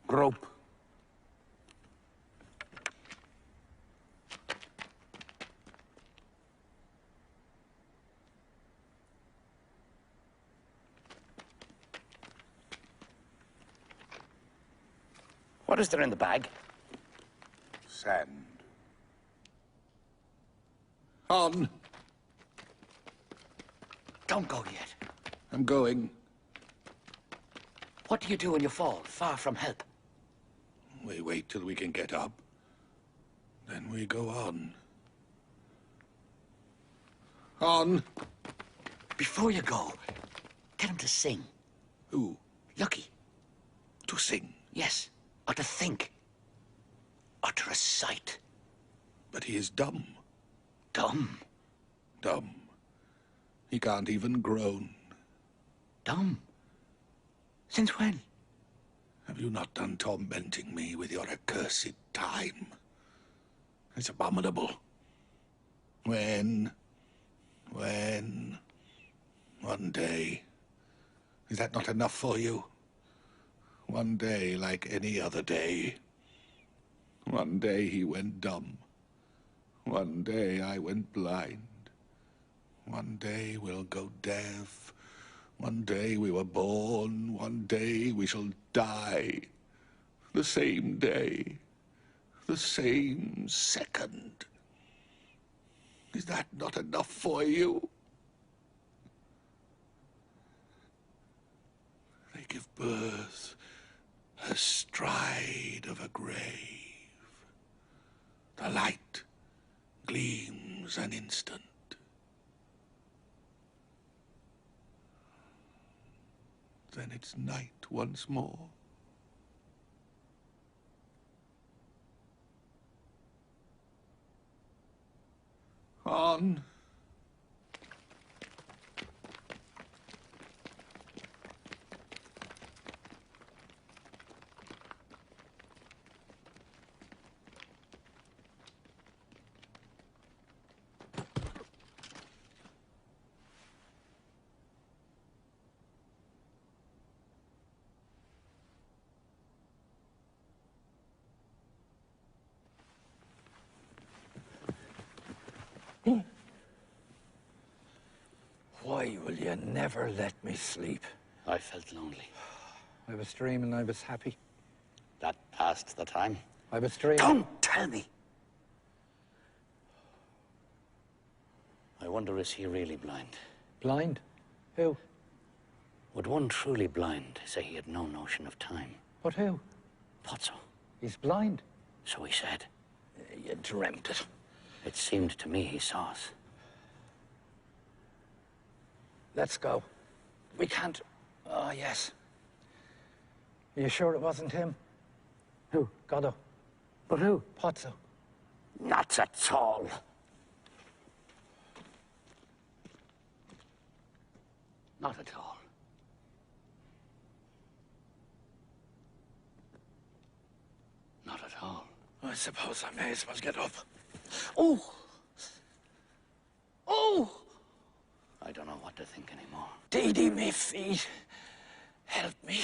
Grope. What is there in the bag? Sand. On. Don't go yet. I'm going. What do you do when you fall, far from help? We wait till we can get up. Then we go on. On. Before you go, get him to sing. Who? Lucky. To sing. Yes. Or to think. Or to recite. But he is dumb. Dumb. Dumb. He can't even groan. Dumb. Since when? Have you not done tormenting me with your accursed time? It's abominable. When? One day. Is that not enough for you? One day like any other day. One day he went dumb. One day I went blind. One day we'll go deaf. One day we were born. One day we shall die. The same day. The same second. Is that not enough for you? They give birth astride of a grave. The light gleams an instant. Then it's night once more. On. will you never let me sleep? I felt lonely. I was dreaming I was happy. That passed the time. I was dreaming... Don't tell me! I wonder, is he really blind? Blind? Who? Would one truly blind say he had no notion of time? But who? Pozzo. He's blind. So he said. You dreamt it. It seemed to me he saw us. Let's go. We can't... Oh, yes. Are you sure it wasn't him? Who? Godot. But who? Pozzo. Not at all. Not at all. Not at all. I suppose I may as well get up. Oh! Oh! I don't know what to think anymore. Didi, me feet. Help me.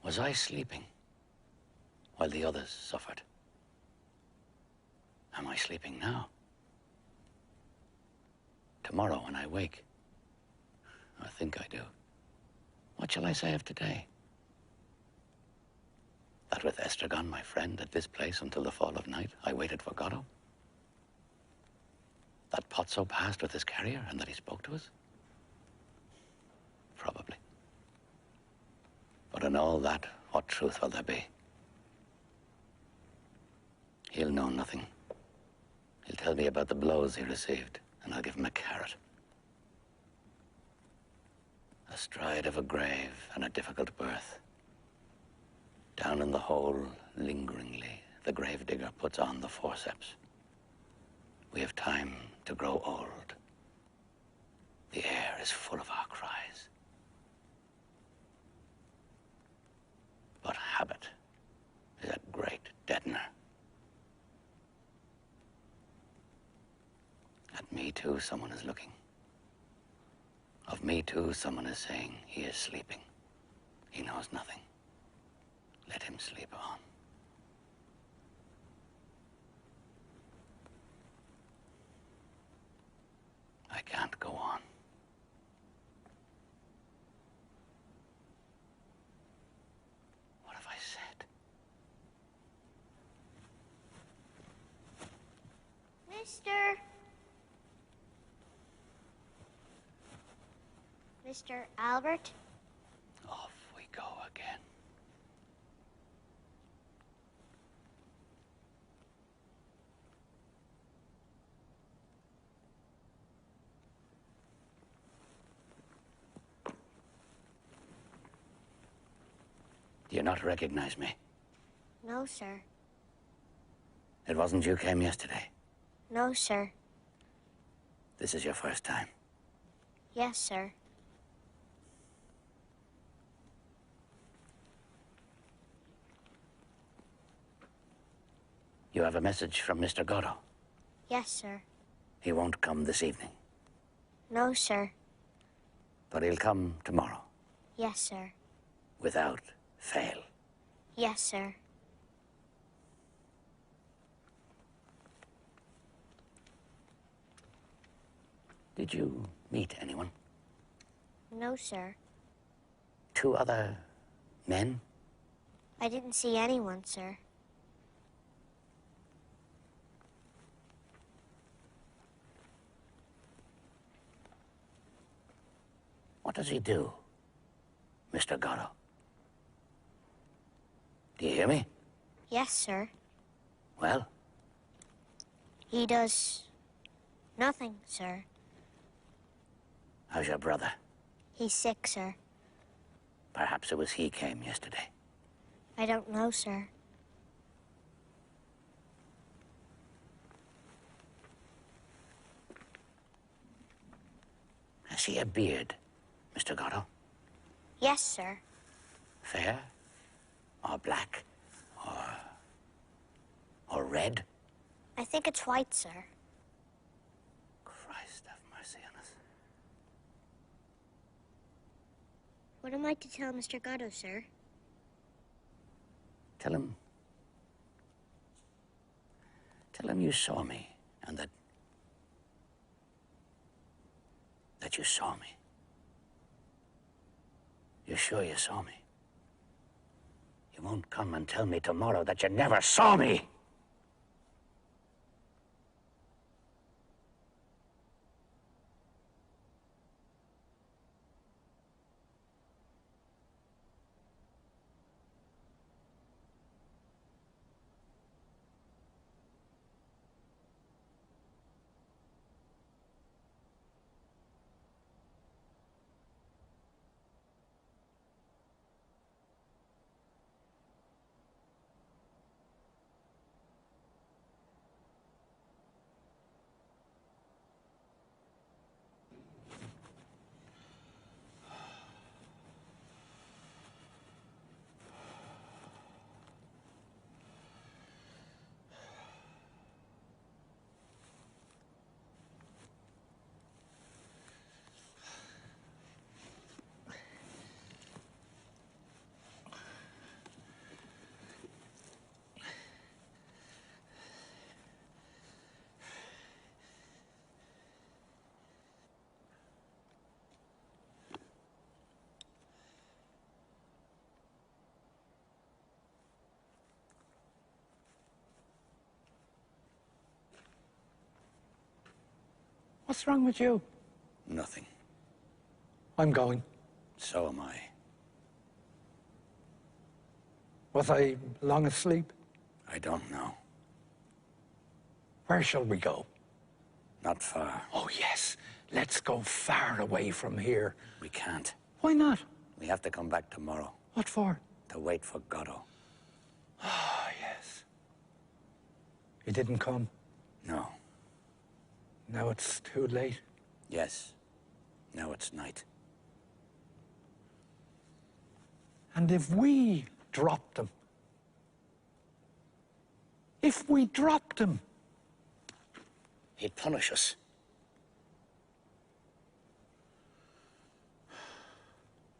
Was I sleeping while the others suffered? Am I sleeping now? Tomorrow when I wake, I think I do. What shall I say of today? That with Estragon, my friend, at this place until the fall of night, I waited for Godot? That Pozzo passed with his carrier and that he spoke to us? Probably. But in all that, what truth will there be? He'll know nothing. He'll tell me about the blows he received, and I'll give him a carrot. Astride of a grave and a difficult birth. Down in the hole, lingeringly, the gravedigger puts on the forceps. We have time to grow old. The air is full of our cries. But habit is a great deadener. At me, too, someone is looking. Of me, too, someone is saying he is sleeping. He knows nothing. Let him sleep on. I can't go on. What have I said? Mr. Albert? Off we go again. Do you not recognize me? No, sir. It wasn't you came yesterday. No, sir. This is your first time. Yes, sir. You have a message from Mr. Godot. Yes, sir. He won't come this evening, No, sir. but he'll come tomorrow, Yes, sir. without fail. Yes, sir. Did you meet anyone? No, sir. 2 other men? I didn't see anyone, sir. What does he do, Mr. Godot? Do you hear me? Yes, sir. Well, He does nothing, sir. how's your brother? He's sick, sir. Perhaps it was he came yesterday. I don't know, sir. Has he a beard, Mr. Godot? Yes, sir. Fair? Or black? Or red? I think it's white, sir. Christ have mercy on us. What am I to tell Mr. Godot, sir? Tell him Tell him you saw me, and that you saw me. You're sure you saw me? You won't come and tell me tomorrow that you never saw me! What's wrong with you? Nothing. I'm going. So am I. Was I long asleep? I don't know. Where shall we go? Not far. Oh, yes. Let's go far away from here. We can't. Why not? We have to come back tomorrow. What for? To wait for Godot. Ah, yes. He didn't come. No. Now it's too late. Yes. Now it's night. And if we dropped him? If we dropped him? He'd punish us.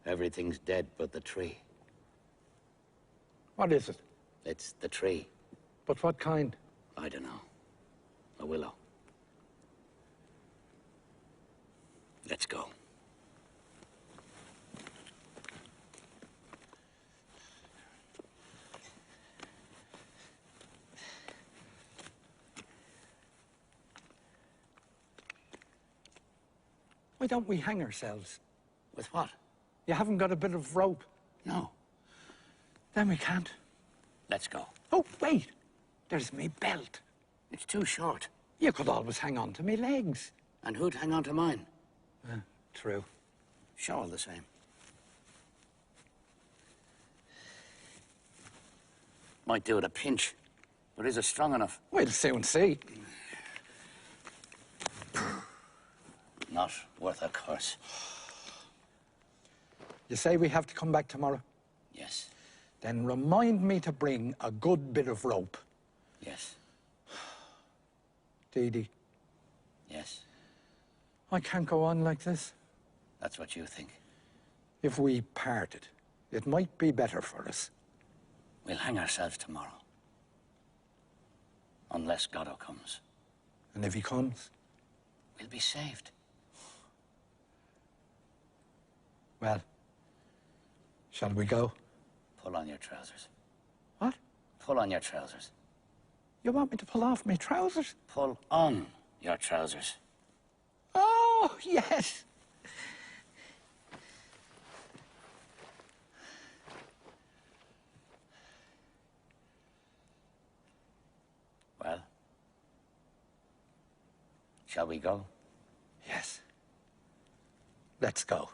Everything's dead but the tree. What is it? It's the tree. But what kind? I don't know. A willow. Let's go. Why don't we hang ourselves? With what? You haven't got a bit of rope? No. Then we can't. Let's go. Oh, wait. There's me belt. It's too short. You could always hang on to me legs. And who'd hang on to mine? True. Sure, all the same. Might do at a pinch. But is it strong enough? We'll soon see. Not worth a curse. You say we have to come back tomorrow? Yes. Then remind me to bring a good bit of rope. Yes. Didi, Yes. I can't go on like this. That's what you think. If we parted, it might be better for us. We'll hang ourselves tomorrow. Unless Godot comes. And if he comes? We'll be saved. Well, shall we go? Pull on your trousers. What? Pull on your trousers. You want me to pull off my trousers? Pull on your trousers. Oh, yes. Well, shall we go? Yes. Let's go.